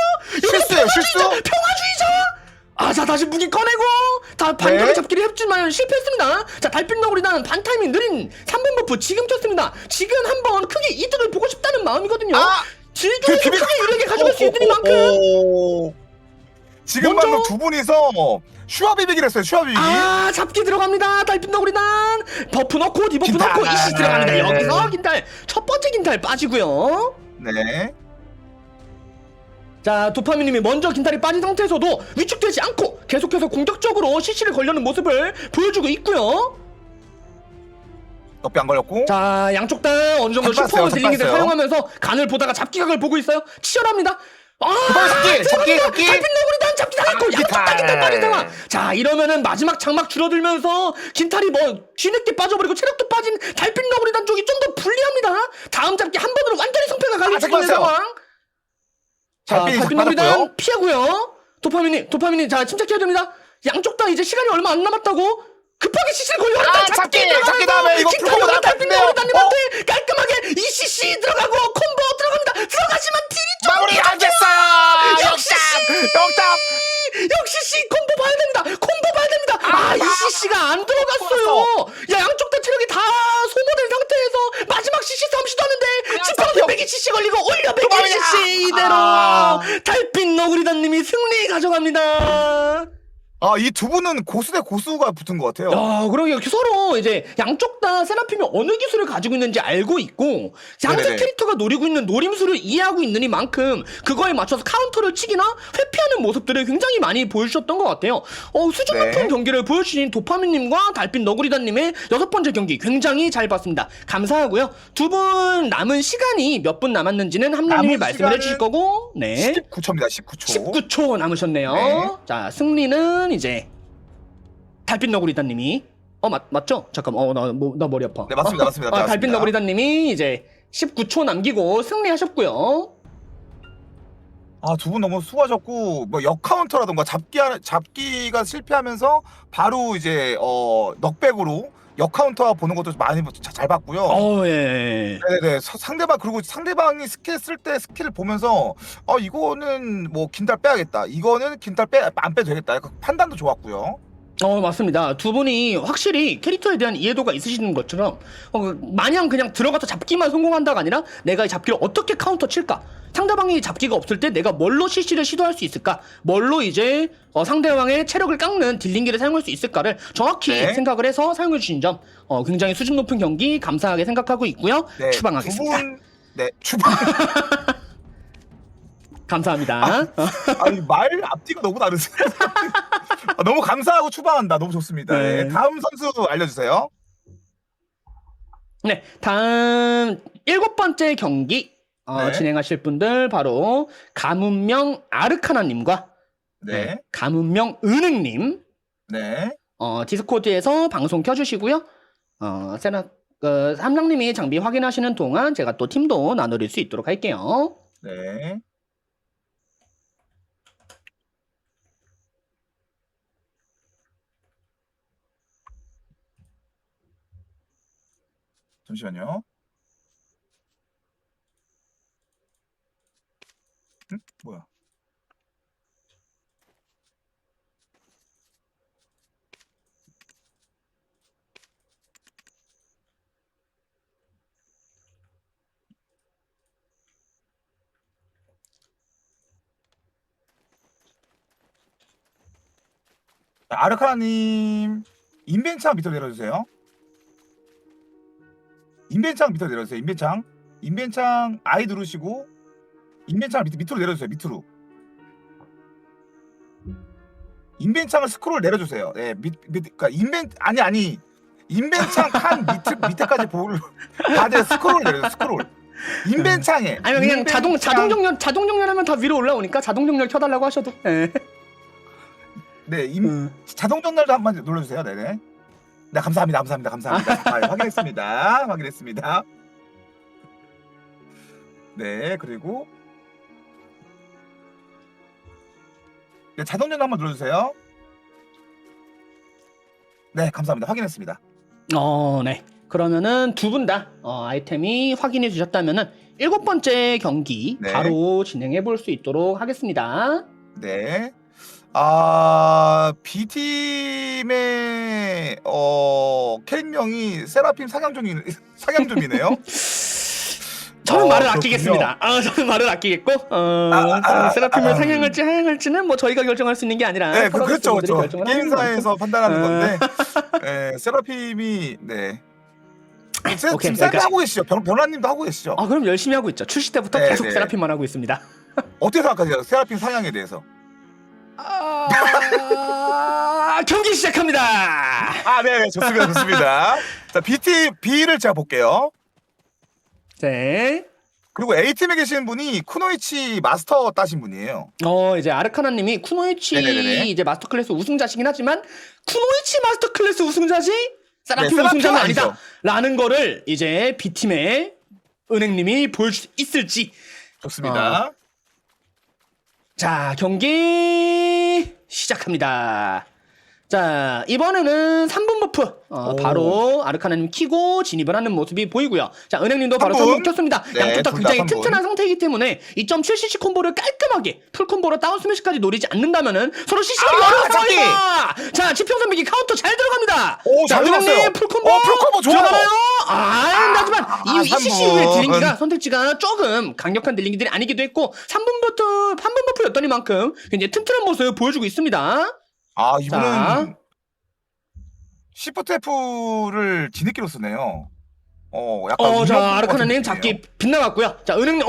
실수예요, 실수. 평화주의자. 자, 다시 무기 꺼내고 반격의 잡기를 했지만 실패했습니다. 자, 달빛 너구리단 반타이밍 느린 3번 버프 지금 켰습니다. 지금 한번 크게 이득을 보고 싶다는 마음이거든요. 질주를 크게 유리하게 가져갈 수 있는 만큼 지금 방금 두 분이서 슈아 비비기를 했어요. 슈아 비비기. 잡기 들어갑니다. 달빛 너구리단 버프 넣고 디버프 넣고 이씨 들어갑니다. 여기서 긴탈 첫 번째 긴탈 빠지고요. 네. 자, 도파민님이 먼저 긴탈이 빠진 상태에서도 위축되지 않고 계속해서 공격적으로 CC를 걸려는 모습을 보여주고 있고요. 넉배 안 걸렸고. 자, 양쪽 다 어느 정도 잘 슈퍼 봤어요, 잘 딜링기를 봤어요. 사용하면서 간을 보다가 잡기각을 보고 있어요. 치열합니다. 잡기. 달빛너구리단 잡기 당했고 양쪽 다 탈. 긴탈 빠진 상황. 자, 이러면은 마지막 장막 줄어들면서 긴탈이 뭐 뒤늦게 빠져버리고 체력도 빠진 달빛너구리단 쪽이 좀 더 불리합니다. 다음 잡기 한 번으로 완전히 승패가 갈릴 수 있는 잡았어요. 상황. 자, 달빛이 달빛너구리단 받았고요. 피하고요. 도파민님, 자 침착해야 됩니다. 양쪽 다 이제 시간이 얼마 안 남았다고 급하게 CC를 걸려왔다. 잡기 다음에 이거 풀고 나갈 것 같은데요. 달빛너구리단님한테 깔끔하게 ECC 들어가고 콤보 들어갑니다. 들어가지만 딜이 좀 마무리 안 됐어요. 역시 역답. 역시 C 콤보 봐야 됩니다. 콤보 봐야 됩니다. ECC가 안 들어갔어요. 야, 양쪽 다 체력이 다 소모된 상태에서 마지막 CC 싸움 시도하는데 지팡이 120cc 걸리고 올려 120cc 이대로 달빛 너구리단님이 승리 가져갑니다. 이 두 분은 고수 대 고수가 붙은 것 같아요. 그러게 이렇게 서로 이제 양쪽 다 세라핌이 어느 기술을 가지고 있는지 알고 있고 양쪽 네네네. 캐릭터가 노리고 있는 노림수를 이해하고 있는 이만큼 그거에 맞춰서 카운터를 치기나 회피하는 모습들을 굉장히 많이 보여주셨던 것 같아요. 수준 높은 네. 경기를 보여주신 도파민님과 달빛 너구리단님의 6번째 경기 굉장히 잘 봤습니다. 감사하고요. 두 분 남은 시간이 몇 분 남았는지는 함량님이 남은 말씀을 시간은 해주실 거고 19초입니다. 19초. 19초 남으셨네요. 네. 자, 승리는 이제 달빛 너구리단님이 맞죠? 잠깐만, 나 머리 아파. 네, 맞습니다. 맞습니다. 달빛 너구리단님이 이제 19초 남기고 승리하셨고요. 두 분 너무 수고하셨고 뭐 역카운터라던가 잡기가 실패하면서 바로 이제 넉백으로 역카운터 보는 것도 많이 잘 봤고요. 예. 네네. 그리고 상대방이 스킬 쓸 때 스킬을 보면서 이거는 뭐 긴달 빼야겠다. 이거는 긴달 안 빼도 되겠다. 약간 판단도 좋았고요. 맞습니다. 두 분이 확실히 캐릭터에 대한 이해도가 있으시는 것처럼 마냥 그냥 들어가서 잡기만 성공한다가 아니라 내가 이 잡기를 어떻게 카운터 칠까? 상대방이 잡기가 없을 때 내가 뭘로 CC를 시도할 수 있을까? 뭘로 이제 상대방의 체력을 깎는 딜링기를 사용할 수 있을까를 정확히 네. 생각을 해서 사용해 주신 점 굉장히 수준 높은 경기 감사하게 생각하고 있고요. 네, 추방하겠습니다. 추방. 감사합니다. 아니 말 앞뒤가 너무 다르세요. 너무 감사하고 추방한다. 너무 좋습니다. 네. 네, 다음 선수 알려주세요. 네, 다음 7번째 경기 네. 진행하실 분들 바로 가문명 아르카나님과 네. 가문명 은행님 네. 디스코드에서 방송 켜주시고요. 삼랑님이 장비 확인하시는 동안 제가 또 팀도 나눠릴 수 있도록 할게요. 네. 잠시만요. 뭐야? 아르카나님 인벤창 밑으로 내려주세요. 인벤창 밑으로 내려주세요. 인벤창 I 누르시고 인벤창을 밑으로 내려주세요. 밑으로. 인벤창을 스크롤 내려주세요. 네, 그러니까 인벤창 칸 밑에까지 다들 스크롤 내려요. 스크롤. 인벤창에. 아니면 그냥 자동 정렬하면 다 위로 올라오니까 자동 정렬 켜달라고 하셔도. 네. 네, 자동 정렬도 한번 눌러주세요. 네네. 네, 감사합니다. 확인했습니다. 네, 그리고 네, 자동 정렬 한번 눌러주세요. 네, 감사합니다. 확인했습니다. 네. 그러면은 두 분 다 아이템이 확인해 주셨다면은 7번째 경기 네. 바로 진행해 볼 수 있도록 하겠습니다. 네. B팀의 캐릭명이 세라핌 상향좀이네요. 저는 말을 그렇군요. 아끼겠습니다. 저는 말을 아끼겠고 세라핌을 상향할지 하향할지는 뭐 저희가 결정할 수 있는 게 아니라 네, 그렇죠. 결정을 하는 게임사에서 거니까. 판단하는 건데 세라핌이 네. 오케이, 지금 셀프 여기까지. 하고 계시죠? 변화님도 하고 계시죠? 그럼 열심히 하고 있죠. 출시 때부터 네, 계속 네. 세라핌만 하고 있습니다. 어떻게 생각하세요? 세라핌 상향에 대해서? 경기 시작합니다. 아, 네, 좋습니다, 좋습니다. 자, B를 제가 볼게요. 네. 그리고 A팀에 계신 분이 쿠노이치 마스터 따신 분이에요. 이제 아르카나님이 쿠노이치 네네네네. 이제 마스터 클래스 우승자시긴 하지만 쿠노이치 마스터 클래스 우승자지 세라핌 세라핌은 우승자는 아니죠. 아니다라는 거를 이제 B팀의 은행님이 보여줄 수 있을지. 좋습니다. 자, 경기 시작합니다. 자, 이번에는 3분 버프 바로 아르카나님 키고 진입을 하는 모습이 보이고요. 자, 은행님도 바로 3분. 3분 켰습니다. 네, 양쪽 다 둘 굉장히 다 3분. 튼튼한 상태이기 때문에 2.7cc 콤보를 깔끔하게 풀콤보로 다운 스매시까지 노리지 않는다면은 서로 CC가 어려운 잡기! 상황이다. 자, 지평선배기 카운터 잘 들어갑니다. 오, 자, 잘 은행님 들어갔어요. 풀콤보 풀콤보 좋아요. 들어가나요? 하지만 이 3분. CC 이후에 딜링기가 선택지가 조금 강력한 딜링기들이 아니기도 했고 3분 버프였더니만큼 굉장히 튼튼한 모습 보여주고 있습니다. 아, 이분은 자. 시프트F를 뒤늦게로 쓰네요. 약간 자, 아르카나님 잡기 빗나갔고요. 자, 은행님,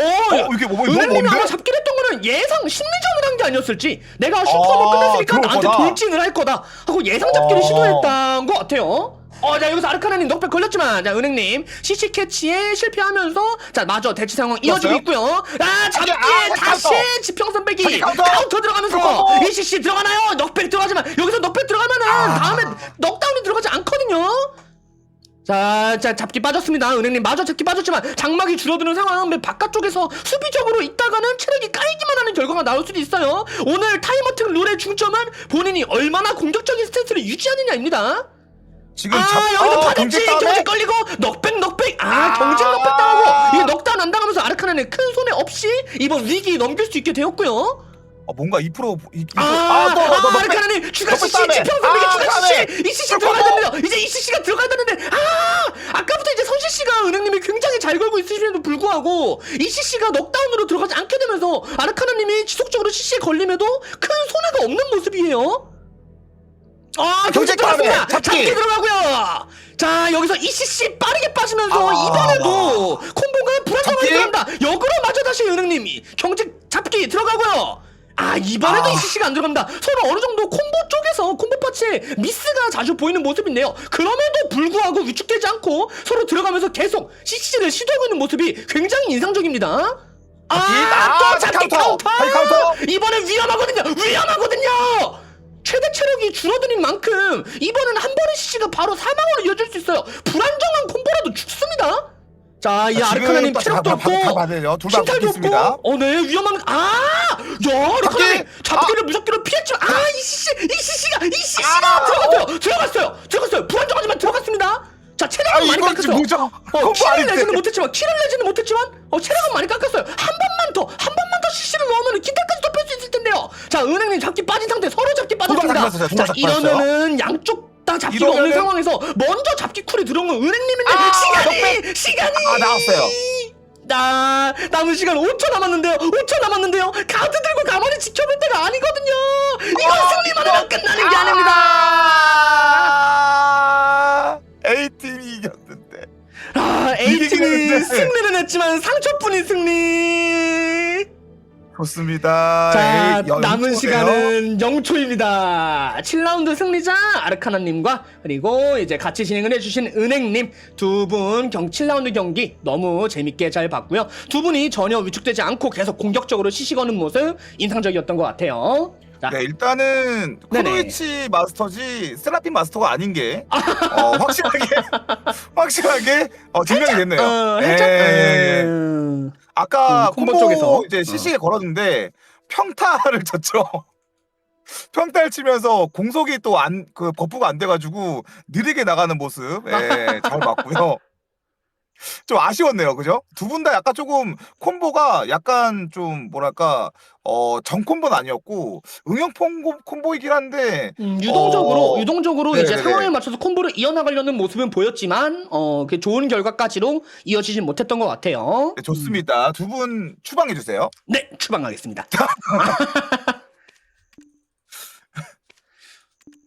이게 뭐 은행님이 뭔데? 아마 잡기를 했던 거는 예상 심리전을 한 게 아니었을지. 내가 슈퍼를 끝냈으니까 그럴 나한테 거다. 돌진을 할 거다 하고 예상 잡기를 시도했던 것 같아요. 자, 여기서 아르카나님 넉백 걸렸지만, 자, 은행님 CC 캐치에 실패하면서, 자, 마저 대치 상황 이어지고 있고요. 잡기에 다시 지평선배기 카운터 들어가면서 이 CC 들어가나요? 넉백 들어가지만 여기서 넉백 들어가면은 다음에 넉다운이 들어가지 않거든요. 자, 잡기 빠졌습니다. 은행님 마저 잡기 빠졌지만 장막이 줄어드는 상황, 바깥쪽에서 수비적으로 있다가는 체력이 까이기만 하는 결과가 나올 수도 있어요. 오늘 타이머팅 룰의 중점은 본인이 얼마나 공격적인 스탠스를 유지하느냐입니다. 지금 여기서 파대치 경직 걸리고 넉백 경직 넉백 당하고 이 넉다운 안 당하면서 아르카나는 큰 손해 없이 이번 위기 넘길 수 있게 되었고요. 뭔가 2% 아르카나님 추가 CC 지평선배기 추가 CC 이 CC 들어가야 됩니다. 이제 이 CC가 들어가야 되는데 아까부터 이제 선 CC가 은행님이 굉장히 잘 걸고 있으심에도 불구하고 이 CC가 넉다운으로 들어가지 않게 되면서 아르카나님이 지속적으로 CC에 걸림에도 큰 손해가 없는 모습이에요. 경직 들어갔습니다. 잡기 들어가고요. 자, 여기서 ECC 빠르게 빠지면서 이번에도 콤보가 불안정하게 들어간다. 역으로 마저 다시 은행님이 경직 잡기 들어가고요. 이번에도 ECC가 안 들어갑니다. 서로 어느 정도 콤보 쪽에서 콤보 파츠에 미스가 자주 보이는 모습인데요. 그럼에도 불구하고 위축되지 않고 서로 들어가면서 계속 CC를 시도하고 있는 모습이 굉장히 인상적입니다. 또 잡기 카운터! 이번엔 위험하거든요. 최대 체력이 줄어드는 만큼 이번엔 한 번의 CC가 바로 사망으로 이어질 수 있어요. 불안정한 콤보라도 죽습니다. 자, 이 아르카나님 체력도 없고 신탈도 없고 네, 위험한 아르카나님 잡기를 무섭기로 피했지만 이 CC가 들어갔어요. 불안정하지만 들어갔습니다. 자, 체력은 많이 깎았어요. 키를 내지는 못했지만 체력은 많이 깎았어요. 한 번만 더 CC를 넣으면 기타까지 덮을 수 있을 텐데요. 자, 은행님 잡기 빠진 상태, 서로 잡기 빠졌습니다. 자, 이러면은 양쪽 다 잡기가 없는 상황에서 먼저 잡기 쿨이 들어온 건 은행님인데 시간이 나왔어요. 남은 시간 5초 남았는데요. 카드 들고 가만히 지켜볼 때가 아니거든요. 이건 승리만 하면 끝나는 게 아닙니다. A팀이 이겼는데. A팀이 승리는 했지만 상처뿐인 승리. 좋습니다. 자, 남은 시간은 0초입니다. 7라운드 승리자 아르카나님과 그리고 이제 같이 진행을 해주신 은행님 두 분 7라운드 경기 너무 재밌게 잘 봤고요. 두 분이 전혀 위축되지 않고 계속 공격적으로 시시거는 모습 인상적이었던 것 같아요. 자. 네, 일단은 쿠노이치 마스터지 세라핌 마스터가 아닌 게 확실하게 증명이 됐네요. 아까 콤보 쪽에서 이제 CC에 걸었는데 평타를 쳤죠. 평타를 치면서 공속이 또 버프가 안 돼가지고 느리게 나가는 모습 잘 봤고요. 좀 아쉬웠네요, 그죠? 두 분 다 약간 조금 콤보가 약간 좀 뭐랄까 정 콤보는 아니었고 응용 콤보이긴 한데 유동적으로 이제 상황에 맞춰서 콤보를 이어나가려는 모습은 보였지만 그 좋은 결과까지로 이어지진 못했던 것 같아요. 네, 좋습니다. 두 분 추방해 주세요. 네, 추방하겠습니다.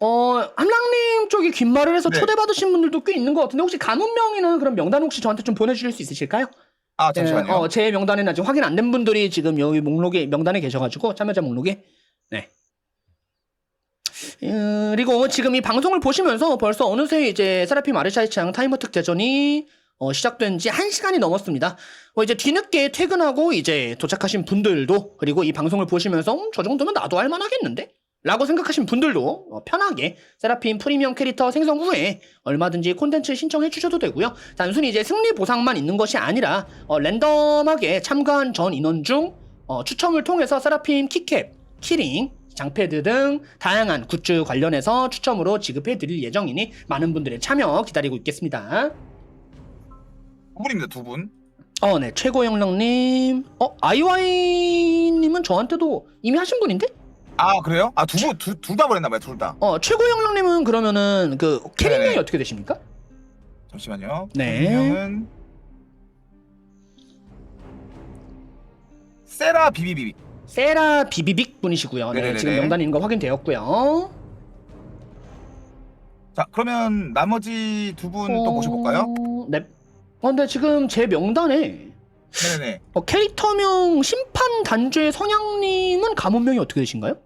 함랑님 쪽이 긴 말을 해서 초대받으신 분들도 꽤 있는 것 같은데 혹시 가문명이나 그런 명단 혹시 저한테 좀 보내주실 수 있으실까요? 잠시만요. 제 명단에는 아직 확인 안 된 분들이 지금 여기 명단에 계셔가지고 참여자 목록에 그리고 지금 이 방송을 보시면서 벌써 어느새 이제 세라핌 아르샤이창 타이머특 대전이 시작된 지 1시간이 넘었습니다. 이제 뒤늦게 퇴근하고 이제 도착하신 분들도, 그리고 이 방송을 보시면서 저 정도면 나도 할 만하겠는데? 라고 생각하신 분들도 편하게 세라핌 프리미엄 캐릭터 생성 후에 얼마든지 콘텐츠 신청해 주셔도 되고요. 단순히 이제 승리 보상만 있는 것이 아니라 랜덤하게 참가한 전 인원 중 추첨을 통해서 세라핌 키캡, 키링, 장패드 등 다양한 굿즈 관련해서 추첨으로 지급해 드릴 예정이니 많은 분들의 참여 기다리고 있겠습니다. 두 분입니다, 두 분. 네, 최고영랑님. 아이와이님은 저한테도 이미 하신 분인데? 아, 그래요? 아, 둘 다 보냈나봐요, 둘 다. 최고영랑님은 그러면은 캐릭명이 네네. 어떻게 되십니까? 잠시만요. 네. 분명은 세라 비비비. 세라 비비빅 분이시고요. 네, 네네네네. 지금 명단 있는 거 확인되었고요. 자, 그러면 나머지 두 분 또 모셔볼까요? 네. 근데 지금 제 명단에 네네네. 캐릭터명 심판 단죄 성향님은 가문명이 어떻게 되신가요?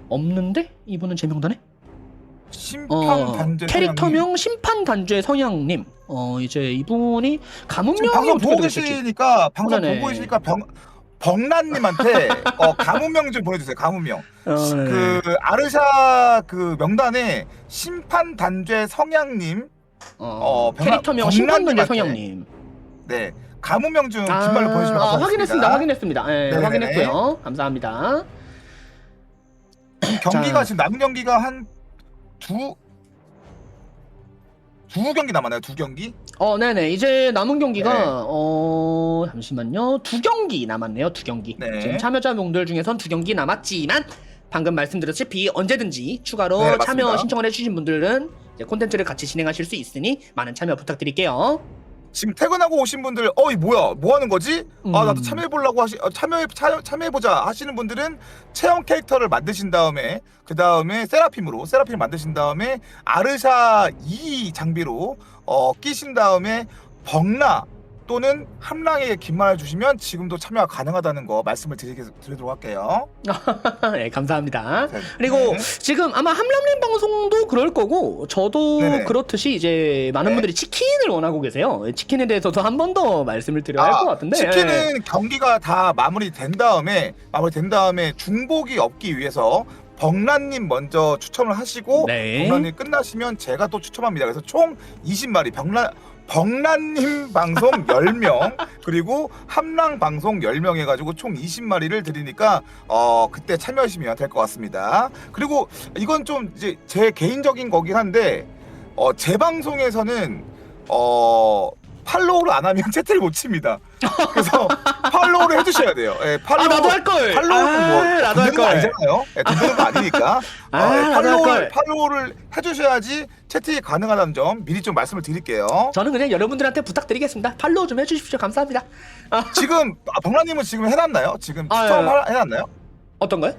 없는데? 이분은 제 명단에? 심판 단죄 캐릭터명 심판 단죄 성향님. 이제 이분이 가문명이 방송 어떻게 보고 되실지. 계시니까 방송 네네. 보고 계시니까 벙란님한테 가문명 좀 보내주세요. 가문명. 그 아르샤 그 명단에 심판 단죄 성향님. 캐릭터명 심판 단죄 성향님. 네. 가문명 좀 긴말로 보내주시면 감사하겠습니다. 확인했습니다. 네, 네네네. 확인했고요. 감사합니다. 경기가 자. 지금 남은 경기가 한 두 경기 남았나요? 두 경기? 네네. 이제 남은 경기가 네. 잠시만요. 2경기 남았네요. 2경기. 네. 지금 참여자분들 중에선 2경기 남았지만 방금 말씀드렸다시피 언제든지 추가로 네, 맞습니다. 참여 신청을 해주신 분들은 이제 콘텐츠를 같이 진행하실 수 있으니 많은 참여 부탁드릴게요. 지금 퇴근하고 오신 분들 이 뭐야 뭐 하는 거지? 나도 참여해보려고 참여해보자 하시는 분들은 체험 캐릭터를 만드신 다음에 그 다음에 세라핌 만드신 다음에 아르샤 2 장비로 끼신 다음에 벙라 또는 함랑에게 긴말해 주시면 지금도 참여가 가능하다는 거 말씀을 드리도록 할게요. 네, 감사합니다. 네. 그리고 네. 지금 아마 함람님 방송도 그럴 거고 저도 네네. 그렇듯이 이제 많은 네. 분들이 치킨을 원하고 계세요. 치킨에 대해서도 한 번 더 말씀을 드려야 할 것 같은데. 치킨은 경기가 다 마무리된 다음에 중복이 없기 위해서 벙란님 먼저 추첨을 하시고 네. 벙란님 끝나시면 제가 또 추첨합니다. 그래서 총 20마리 벙란님 방송 10명 그리고 함랑 방송 10명 해가지고 총 20마리를 드리니까 그때 참여하시면 될 것 같습니다. 그리고 이건 좀 이제 제 개인적인 거긴 한데 제 방송에서는 팔로우를 안 하면 채팅을 못 칩니다. 그래서 팔로우를 해주셔야 돼요. 예, 팔로우. 나도 할 걸. 팔로우는 나도 할 거 걸. 아니잖아요. 예, 듣는 거 아니니까. 나도 할 걸. 팔로우를 해주셔야지 채팅이 가능하다는 점 미리 좀 말씀을 드릴게요. 저는 그냥 여러분들한테 부탁드리겠습니다. 팔로우 좀 해주십시오. 감사합니다. 지금 벙란님은 지금 해놨나요? 지금 아, 추첨 예. 해놨나요? 어떤 거요?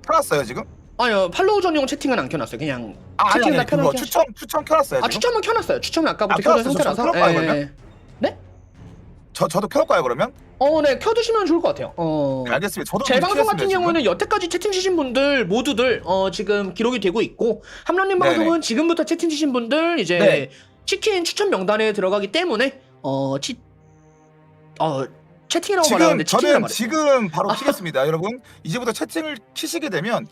해놨어요 지금? 아니요, 팔로우 전용 채팅은 안 켜놨어요. 그냥 아니 채팅을 다 그거 켜놓게. 추첨 켜놨어요 지금? 추첨은 켜놨어요. 추첨은 아까부터 켜놨어요? 켜둔 상태라서. 저 켜놓을까요, 그러면? 네? 저도 켜놓을까요 그러면? 네, 켜두시면 좋을 것 같아요. 네, 알겠습니다. 저도 제 방송 같은 켜놨습니다, 지금. 경우에는 여태까지 채팅 치신 분들 모두들 지금 기록이 되고 있고 함란님 네네. 방송은 지금부터 채팅 치신 분들 이제 네. 치킨 추천 명단에 들어가기 때문에 채팅이라고 말하는데 치킨이라고 저는 말해요. 지금 바로 키겠습니다. 여러분 이제부터 채팅을 치시게 되면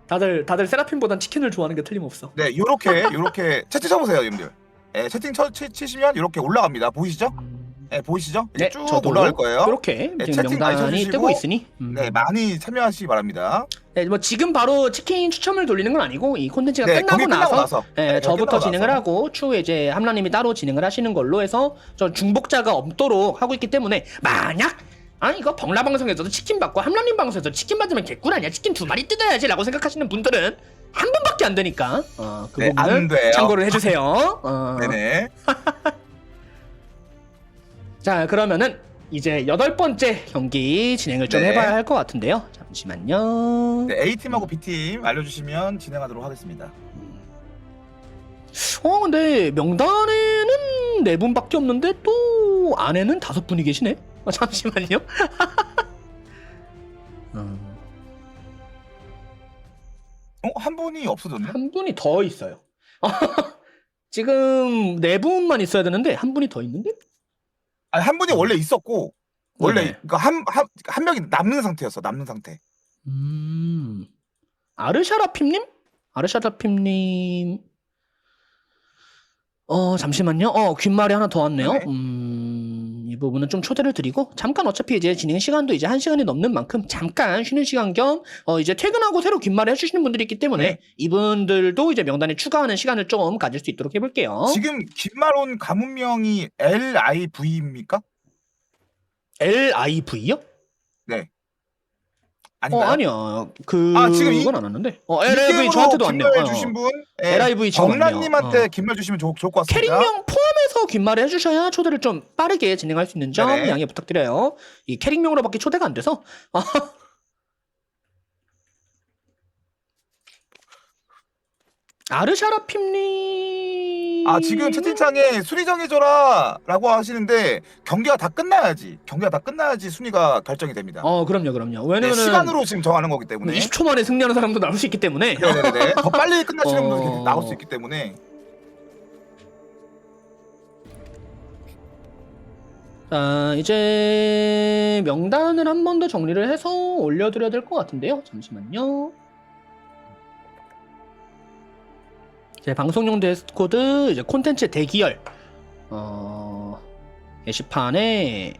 다들 세라핌보단 치킨을 좋아하는 게 틀림없어. 네 요렇게 채팅 쳐보세요 여러분들. 네, 채팅 치시면 이렇게 올라갑니다. 보이시죠? 네, 보이시죠? 이렇게 쭉 저도 올라갈 거예요. 이렇게 네, 지금 채팅 많이 명단이 쳐주시고, 뜨고 있으니 네, 많이 참여하시기 바랍니다. 네, 뭐 지금 바로 치킨 추첨을 돌리는 건 아니고 이 콘텐츠가 네, 끝나고 경기 나서 네, 경기 저부터 끝나고 진행을 나서. 하고 추후에 이제 함라님이 따로 진행을 하시는 걸로 해서 저 중복자가 없도록 하고 있기 때문에 만약 이거 벙라 방송에서도 치킨 받고 함라님 방송에서 치킨 받으면 개꿀 아니야, 치킨 2마리 뜯어야지 라고 생각하시는 분들은 한 번밖에 안 되니까 그 네, 안 부분은 돼요. 참고를 해주세요. 네네. 자, 그러면은 이제 8번째 경기 진행을 좀 네. 해봐야 할 것 같은데요. 잠시만요. 네, A팀하고 B팀 알려주시면 진행하도록 하겠습니다. 근데 명단에는 4분밖에 없는데 또 안에는 5분이 계시네. 잠시만요. 한 분이 없어졌네. 한 분이 더 있어요. 지금 네 분만 있어야 되는데 한 분이 더 있는데? 아니 한 분이 원래 있었고 원래 네네. 그러니까 한 명이 남는 상태였어. 남는 상태. 아르샤라핌님? 아르샤라핌님. 잠시만요. 귓말이 하나 더 왔네요. 네네. 이 부분은 좀 초대를 드리고, 잠깐 어차피 이제 진행 시간도 이제 1시간이 넘는 만큼, 잠깐 쉬는 시간 겸, 이제 퇴근하고 새로 귓말을 해주시는 분들이 있기 때문에, 네. 이분들도 이제 명단에 추가하는 시간을 좀 가질 수 있도록 해볼게요. 지금 긴말 온 가문명이 LIV입니까? LIV요? 네. 아닌가요? 아니야. 지금 그건 안 왔는데. LIV 저한테도 왔네요. 긴말 주신 분 LIV 지금 왔네요. 정란님한테 긴말 주시면 좋을 것 같습니다. 캐릭명 포함해서 귓말을 해주셔야 초대를 좀 빠르게 진행할 수 있는 점 네네. 양해 부탁드려요. 이 캐릭명으로밖에 초대가 안 돼서. 아르샤라핌님. 지금 채팅창에 순위 정해줘라라고 하시는데 경기가 다 끝나야지 순위가 결정이 됩니다. 그럼요. 네, 왜냐면은 시간으로 지금 정하는 거기 때문에 20초 만에 승리하는 사람도 나올 수 있기 때문에. 네네네. 더 빨리 끝나시는 분도 계속 나올 수 있기 때문에. 자, 이제 명단을 한 번 더 정리를 해서 올려드려야 될 것 같은데요. 잠시만요. 제 방송용 디스코드 이제 콘텐츠 대기열 게시판에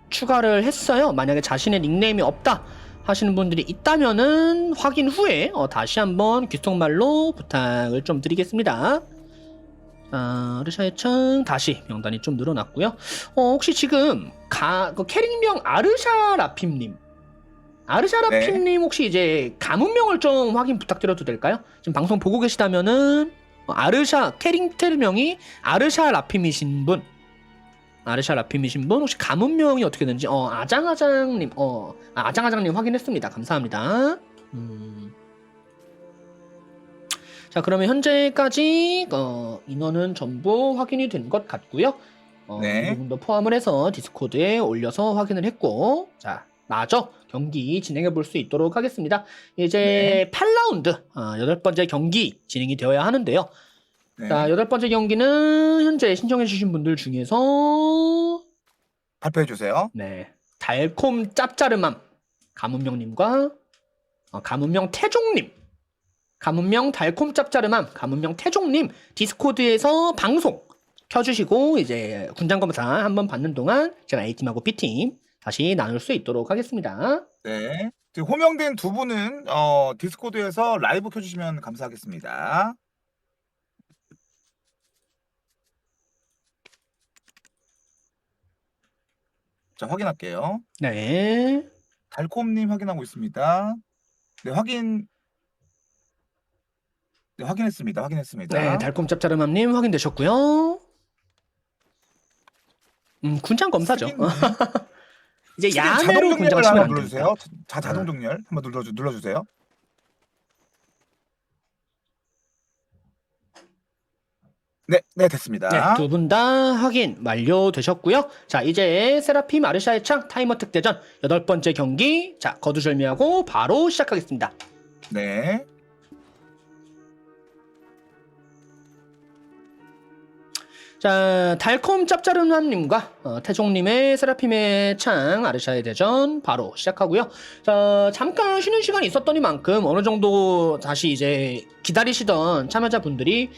추가를 했어요. 만약에 자신의 닉네임이 없다 하시는 분들이 있다면은 확인 후에 다시 한번 귓속말로 부탁을 좀 드리겠습니다. 아르샤의 창 다시 명단이 좀 늘어났고요. 혹시 지금 그 캐릭명 아르샤라핌님 혹시 이제 가문명을 좀 확인 부탁드려도 될까요? 지금 방송 보고 계시다면은 캐릭터명이 아르샤라핌이신 분 혹시 가문명이 어떻게 되는지 아장아장님 확인했습니다. 감사합니다. 자, 그러면 현재까지 인원은 전부 확인이 된 것 같고요. 네. 이 부분도 포함을 해서 디스코드에 올려서 확인을 했고, 자, 나죠? 경기 진행해 볼 수 있도록 하겠습니다. 이제 8라운드 8번째 경기 진행이 되어야 하는데요. 네. 자, 8번째 경기는 현재 신청해 주신 분들 중에서 발표해 주세요. 네, 달콤 짭짜름함 가문명님과 가문명 태종님, 가문명 달콤 짭짜름함 가문명 태종님 디스코드에서 방송 켜주시고 이제 군장 검사 한번 받는 동안 제가 A팀하고 B팀 다시 나눌 수 있도록 하겠습니다. 네. 지금 호명된 두 분은 디스코드에서 라이브 켜주시면 감사하겠습니다. 자, 확인할게요. 네. 달콤님 확인하고 있습니다. 네, 확인했습니다. 네, 달콤 짭짜름함님 확인되셨고요. 군장 검사죠. 스kin님. 이제 자동 야매로 정렬 군장을 치면 한번 안 눌러주세요. 됩니다. 자동 정렬 한번 눌러주세요. 네, 됐습니다. 네, 두 분 다 확인 완료되셨고요. 자, 이제 세라핌 아르샤의 창 타이머 특대전 8번째 경기 자, 거두절미하고 바로 시작하겠습니다. 네. 자, 달콤 짭짜름함님과 태종님의 세라핌의 창 아르샤의 대전 바로 시작하고요. 자, 잠깐 쉬는 시간이 있었더니만큼 어느 정도 다시 이제 기다리시던 참여자분들이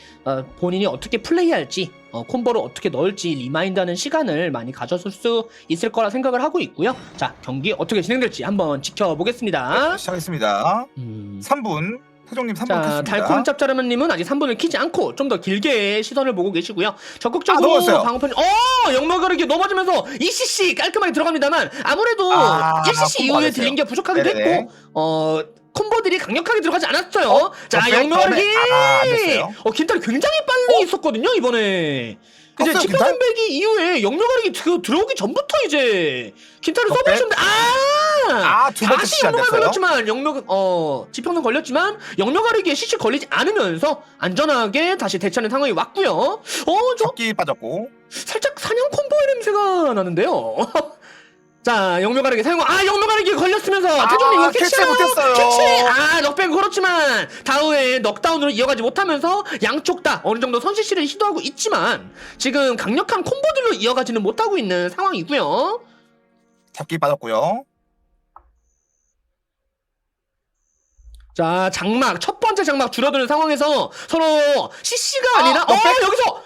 본인이 어떻게 플레이할지 콤보를 어떻게 넣을지 리마인드하는 시간을 많이 가졌을 수 있을 거라 생각을 하고 있고요. 자, 경기 어떻게 진행될지 한번 지켜보겠습니다. 네, 시작했습니다. 3분. 태종님 3분 자, 켰습니다. 달콤 짭짜름님은 아직 3분을 키지 않고 좀 더 길게 시선을 보고 계시고요. 적극적으로 넘어갔어요. 방어편 영막 가르기 넘어지면서 ECC 깔끔하게 들어갑니다만 아무래도 1cc 이후에 콤보가 들린 게 부족하기도 네네네. 했고 콤보들이 강력하게 들어가지 않았어요. 자, 영막 가르기 안 됐어요. 긴탈이 굉장히 빨리 있었거든요, 이번에. 이제 컸어요, 지표 긴탈? 선배기 이후에 영역가르기 들어오기 전부터 이제 긴탈을 덕배? 써보셨는데 두 번째 다시 CC 안 영역을 됐어요? 걸렸지만 지평선 걸렸지만 영역가르기에 CC 걸리지 않으면서 안전하게 다시 대처하는 상황이 왔고요. 저 적기 빠졌고. 살짝 사냥 콤보의 냄새가 나는데요. 자, 영묘가르기 사용. 영묘가르기 걸렸으면서 태종님 이거 캐치 캐치하나요? 못했어요. 캐치. 넉백 그렇지만 다음에 넉다운으로 이어가지 못하면서 양쪽 다 어느 정도 선실시를 시도하고 있지만 지금 강력한 콤보들로 이어가지는 못하고 있는 상황이고요. 잡기 받았고요. 자, 장막 첫 번째 장막 줄어드는 상황에서 서로 CC가 아니라 여기서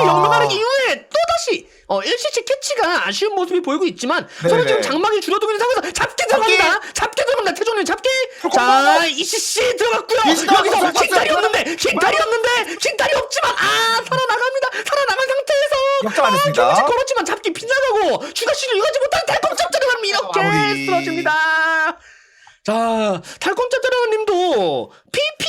영명가르기 이후에 또다시 1cc 캐치가 아쉬운 모습이 보이고 있지만 서로 지금 장막이 줄어들고 있는 상황에서 잡기 들어갑니다. 태종님 잡기. 자, 2cc 들어갔고요. 여기서 킹탈이 없지만 살아나간 상태에서 역전 안 했습니다. 걸었지만 잡기 빗나가고 추가시를 이어가지 못한 달콤 짭짤한 이렇게 쓰러집니다. 자, 달콤 짭짤한님도 PP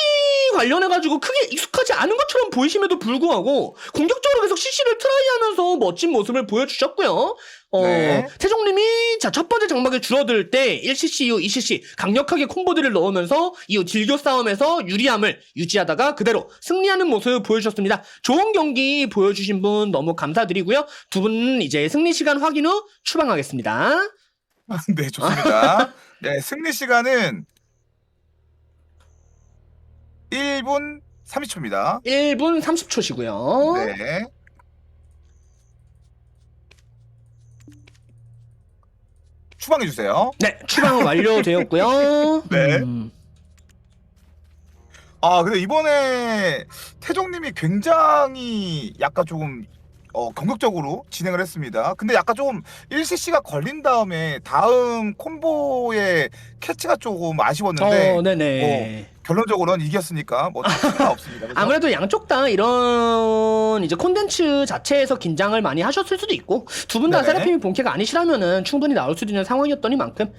관련해가지고 크게 익숙하지 않은 것처럼 보이심에도 불구하고 공격적으로 계속 CC를 트라이하면서 멋진 모습을 보여주셨고요. 네. 태종님이 첫 번째 장막에 줄어들 때 1cc 이후 2cc 강력하게 콤보들을 넣으면서 이후 딜교 싸움에서 유리함을 유지하다가 그대로 승리하는 모습을 보여주셨습니다. 좋은 경기 보여주신 분 너무 감사드리고요. 두 분 이제 승리 시간 확인 후 추방하겠습니다. 네, 좋습니다. 네, 승리 시간은 1분 30초입니다. 1분 30초시고요. 네. 추방해 주세요. 네, 추방 완료되었고요. 네. 근데 이번에 태종님이 굉장히 약간 조금 공격적으로 진행을 했습니다. 근데 약간 좀 1cc가 걸린 다음에 다음 콤보의 캐치가 조금 아쉬웠는데 네네. 결론적으로는 이겼으니까 뭐 차이가 없습니다. 그래서 아무래도 양쪽 다 이런 이제 콘텐츠 자체에서 긴장을 많이 하셨을 수도 있고 두 분 다 네네. 세라핌이 본캐가 아니시라면은 충분히 나올 수도 있는 상황이었더니만큼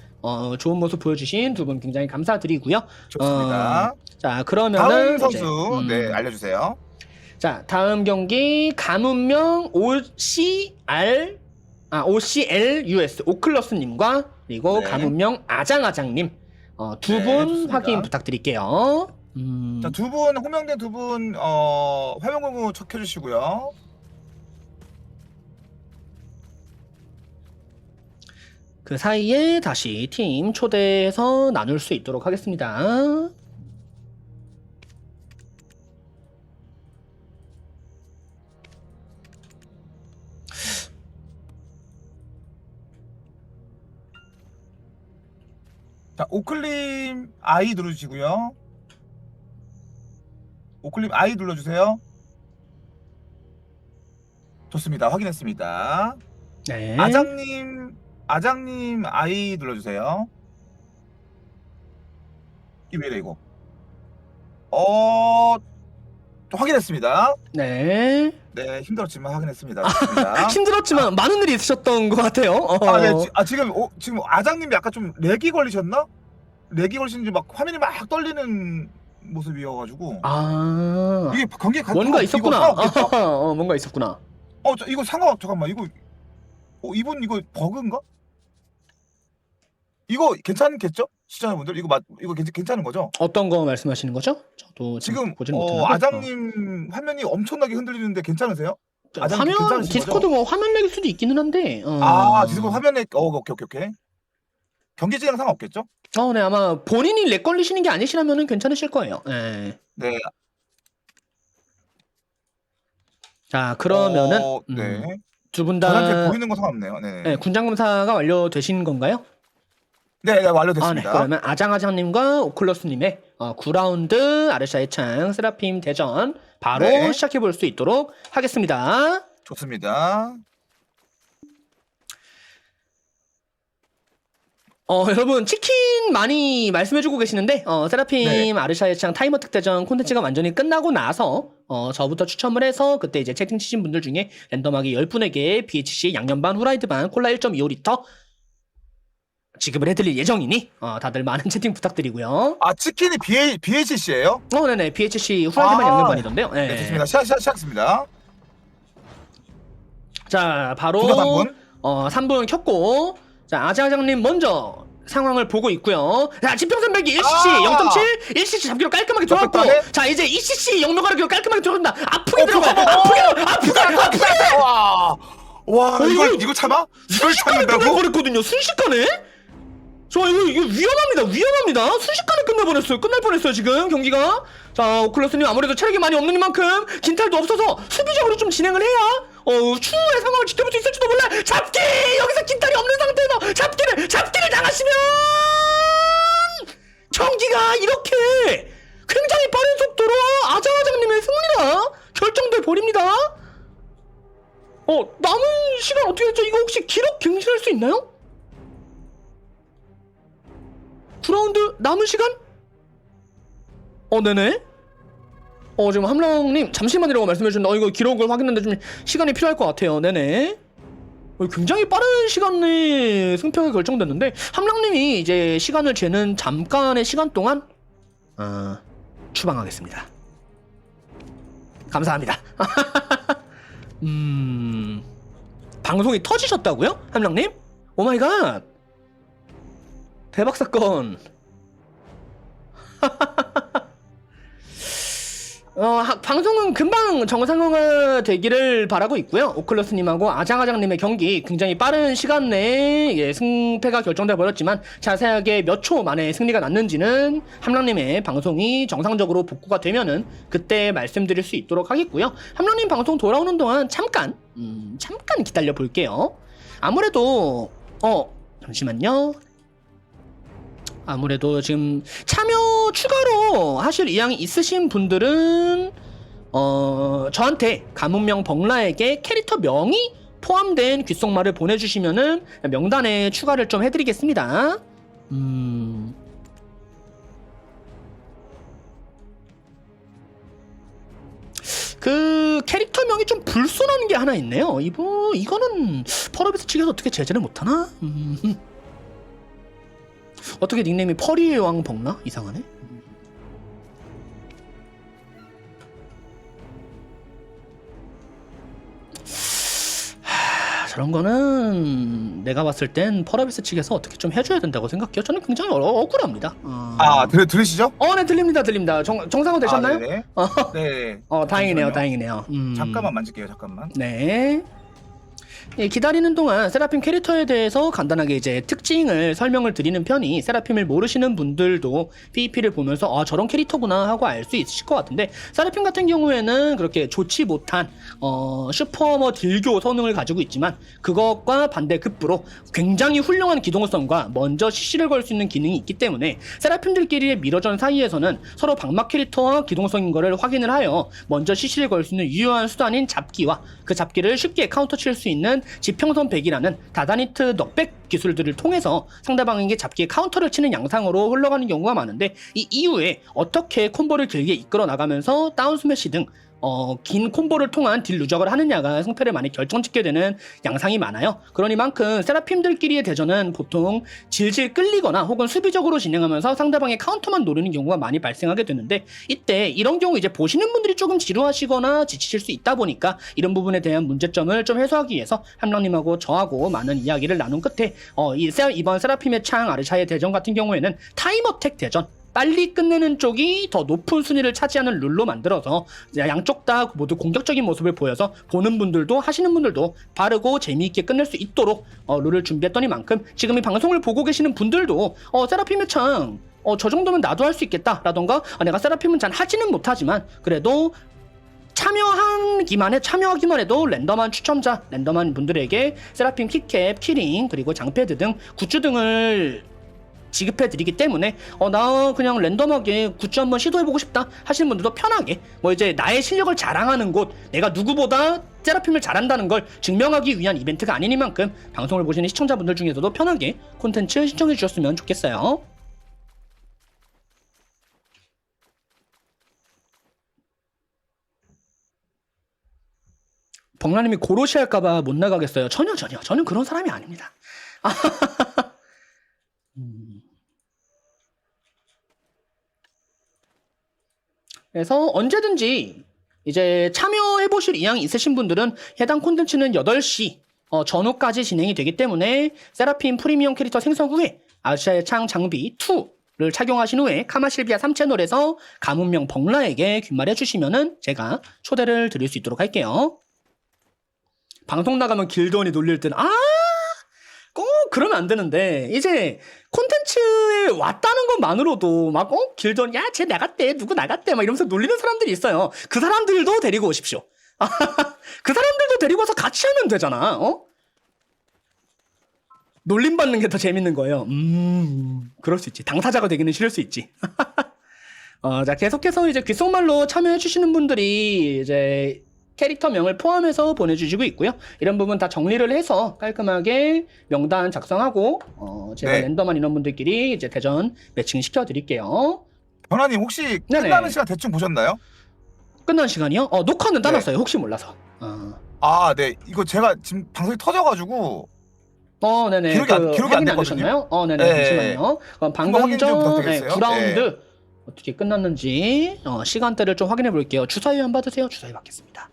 좋은 모습 보여주신 두 분 굉장히 감사드리고요. 좋습니다. 자, 그러면은 다음 선수 이제, 알려주세요. 자, 다음 경기 가문명 OCLUS 오클러스님과 그리고 네. 가문명 아장아장님 두 분 좋습니다. 확인 부탁드릴게요. 자, 두 분 호명된 두 분 화면 공유 척해 주시고요. 그 사이에 다시 팀 초대해서 나눌 수 있도록 하겠습니다. 자, 오클림 I 누르시고요. 오클림 I 눌러주세요. 좋습니다. 확인했습니다. 네. 아장님 I 눌러주세요. 이게 왜 이래 이거? 확인했습니다. 네. 네, 힘들었지만 확인했습니다. 좋습니다. 힘들었지만 많은 일이 있으셨던 것 같아요. 네, 지금 아장님이 약간 좀 렉이 걸리셨나? 렉이 걸리시는지 막 화면이 막 떨리는 모습이어가지고 이게 경기에 뭔가 있었구나. 이거 상관없겠죠? 뭔가 있었구나. 이거 잠깐만 이거 이분 이거 버그인가? 이거 괜찮겠죠? 시청자분들 이거 괜찮은 거죠? 어떤 거 말씀하시는 거죠? 저도 지금 보지는 못했는데. 아장님 화면이 엄청나게 흔들리는데 괜찮으세요? 아장님 화면 괜찮으신 디스코드 거죠? 뭐 화면 렉일 수도 있기는 한데. 디스코드 화면에 오케이. 경기 진행 상관없겠죠? 네, 아마 본인이 렉 걸리시는 게 아니시라면은 괜찮으실 거예요. 네. 네. 자, 그러면은 네. 두 분 저한테 다 보이는 거 상관없네요. 네. 네, 군장 검사가 완료되신 건가요? 네, 완료됐습니다. 그러면 아장아장님과 오클러스님의 9라운드 아르샤의 창 세라핌 대전 바로 네. 시작해 볼 수 있도록 하겠습니다. 좋습니다. 여러분 치킨 많이 말씀해주고 계시는데 세라핌 네. 아르샤의 창 타이머 특대전 콘텐츠가 완전히 끝나고 나서 저부터 추첨을 해서 그때 이제 채팅 치신 분들 중에 랜덤하게 10분에게 BHC 양념반 후라이드 반 콜라 1.25리터 지급을 해드릴 예정이니 다들 많은 채팅 부탁드리고요. 치킨이 BHC예요? 네네 BHC 후라이드 반 양념반이던데요. 네, 좋습니다. 시작했습니다. 자, 바로 부자 3분. 3분 켰고, 자, 아장아장님 먼저 상황을 보고 있고요. 자, 지평선배기 1cc 0.7, 1cc 잡기로 깔끔하게 들어갔고, 자, 이제 2cc 영묘가르기로 깔끔하게 들어간다. 아프게 들어가, 아프게. 와 어, 이걸 참아? 이걸 순식간에 참는다고? 끝내버렸거든요. 순식간에. 저 이거 위험합니다. 순식간에 끝날 뻔했어요 지금 경기가. 자 오클러스님 아무래도 체력이 많이 없는 만큼 긴탈도 없어서 수비적으로 좀 진행을 해야 추후의 상황을 지켜볼 수 있을지도 몰라. 잡기 여기서 긴탈이 없는 상태에서 잡기를 당하시면 경기가 이렇게 굉장히 빠른 속도로 아장아장님의 승리라 결정돼 버립니다. 남은 시간 어떻게 됐죠? 이거 혹시 기록 갱신할 수 있나요? 9라운드 남은 시간? 네네. 지금 함랑님 잠시만이라고 말씀해주셨는데 이거 기록을 확인하는데 좀 시간이 필요할 것 같아요. 네네. 굉장히 빠른 시간에 승패가 결정됐는데 함랑님이 이제 시간을 재는 잠깐의 시간 동안 추방하겠습니다. 감사합니다. 방송이 터지셨다고요? 함랑님? 오마이갓. 대박사건. 방송은 금방 정상화가 되기를 바라고 있고요. 오클러스님하고 아장아장님의 경기 굉장히 빠른 시간 내에 승패가 결정돼 버렸지만 자세하게 몇 초 만에 승리가 났는지는 함랑님의 방송이 정상적으로 복구가 되면은 그때 말씀드릴 수 있도록 하겠고요. 함랑님 방송 돌아오는 동안 잠깐 기다려 볼게요. 아무래도 잠시만요. 아무래도 지금 참여 추가로 하실 의향이 있으신 분들은 저한테 가문명 벙라에게 캐릭터 명이 포함된 귓속말을 보내주시면은 명단에 추가를 좀 해드리겠습니다. 그 캐릭터명이 좀 불손한 게 하나 있네요. 이거는 펄어비스 측에서 어떻게 제재를 못하나? 어떻게 닉네임이 퍼리의 왕 벙라? 이상하네. 저런 거는 내가 봤을 땐 펄어비스 측에서 어떻게 좀 해줘야 된다고 생각해요. 저는 굉장히 억울합니다. 들으시죠? 네, 들립니다. 정상화 되셨나요? 네네. 네. 다행이네요. 잠깐만 만질게요. 잠깐만. 네. 예, 기다리는 동안 세라핌 캐릭터에 대해서 간단하게 이제 특징을 설명을 드리는 편이 세라핌을 모르시는 분들도 PVP를 보면서 저런 캐릭터구나 하고 알 수 있으실 것 같은데, 세라핌 같은 경우에는 그렇게 좋지 못한 슈퍼머 딜교 성능을 가지고 있지만 그것과 반대급부로 굉장히 훌륭한 기동성과 먼저 CC를 걸 수 있는 기능이 있기 때문에 세라핌들끼리의 미러전 사이에서는 서로 방막 캐릭터와 기동성인 것을 확인을 하여 먼저 CC를 걸 수 있는 유효한 수단인 잡기와 그 잡기를 쉽게 카운터 칠 수 있는 지평선 100이라는 다다니트 넉백 기술들을 통해서 상대방에게 잡기에 카운터를 치는 양상으로 흘러가는 경우가 많은데, 이 이후에 어떻게 콤보를 길게 이끌어 나가면서 다운 스매시 등 긴 콤보를 통한 딜 누적을 하느냐가 승패를 많이 결정짓게 되는 양상이 많아요. 그러니만큼 세라핌들끼리의 대전은 보통 질질 끌리거나 혹은 수비적으로 진행하면서 상대방의 카운터만 노리는 경우가 많이 발생하게 되는데, 이때 이런 경우 이제 보시는 분들이 조금 지루하시거나 지치실 수 있다 보니까 이런 부분에 대한 문제점을 좀 해소하기 위해서 함랑님하고 저하고 많은 이야기를 나눈 끝에 이번 세라핌의 창 아르샤의 대전 같은 경우에는 타임어택 대전, 빨리 끝내는 쪽이 더 높은 순위를 차지하는 룰로 만들어서 양쪽 다 모두 공격적인 모습을 보여서 보는 분들도 하시는 분들도 빠르고 재미있게 끝낼 수 있도록 룰을 준비했더니만큼 지금 이 방송을 보고 계시는 분들도 세라핌의 창 저 정도면 나도 할 수 있겠다 라던가, 내가 세라핌은 잘 하지는 못하지만 그래도 참여하기만 해도 랜덤한 추첨자, 랜덤한 분들에게 세라핌 키캡, 키링, 그리고 장패드 등 굿즈 등을 지급해드리기 때문에 나 그냥 랜덤하게 굿즈 한번 시도해보고 싶다 하시는 분들도 편하게 이제 나의 실력을 자랑하는 곳, 내가 누구보다 세라핌을 잘한다는 걸 증명하기 위한 이벤트가 아니니만큼 방송을 보시는 시청자분들 중에서도 편하게 콘텐츠 시청해주셨으면 좋겠어요. 벙라님이 고로시 할까봐 못 나가겠어요. 전혀 저는 그런 사람이 아닙니다. 그래서 언제든지 이제 참여해보실 의향이 있으신 분들은 해당 콘텐츠는 8시 전후까지 진행이 되기 때문에 세라핌 프리미엄 캐릭터 생성 후에 아시아의 창 장비 2를 착용하신 후에 카마실비아 3채널에서 가문명 벙라에게 귓말해 주시면은 제가 초대를 드릴 수 있도록 할게요. 방송 나가면 길드원이 놀릴 때는 꼭 그러면 안 되는데 이제 콘텐츠에 왔다는 것만으로도 막 길드원 쟤 나갔대 누구 나갔대 막 이러면서 놀리는 사람들이 있어요. 그 사람들도 데리고 오십시오. 그 사람들도 데리고 와서 같이 하면 되잖아. 놀림 받는 게 더 재밌는 거예요. 그럴 수 있지. 당사자가 되기는 싫을 수 있지. 자, 계속해서 이제 귓속말로 참여해주시는 분들이 이제 캐릭터명을 포함해서 보내주시고 있고요. 이런 부분 다 정리를 해서 깔끔하게 명단 작성하고, 제가 네. 랜덤한 인원분들끼리 이제 대전 매칭 시켜드릴게요. 변화님 혹시 네네. 끝나는 시간 대충 보셨나요? 끝난 시간이요? 녹화는 따놨어요. 혹시 몰라서. 아, 네. 이거 제가 지금 방송이 터져가지고 네네. 기록이 안 확인 됐거든요. 되셨나요? 네네. 네. 잠시만요. 그럼 방금 확인 좀 전 부탁드리겠어요? 9라운드 어떻게 끝났는지 시간대를 좀 확인해 볼게요. 주사위 한 받으세요. 주사위 받겠습니다.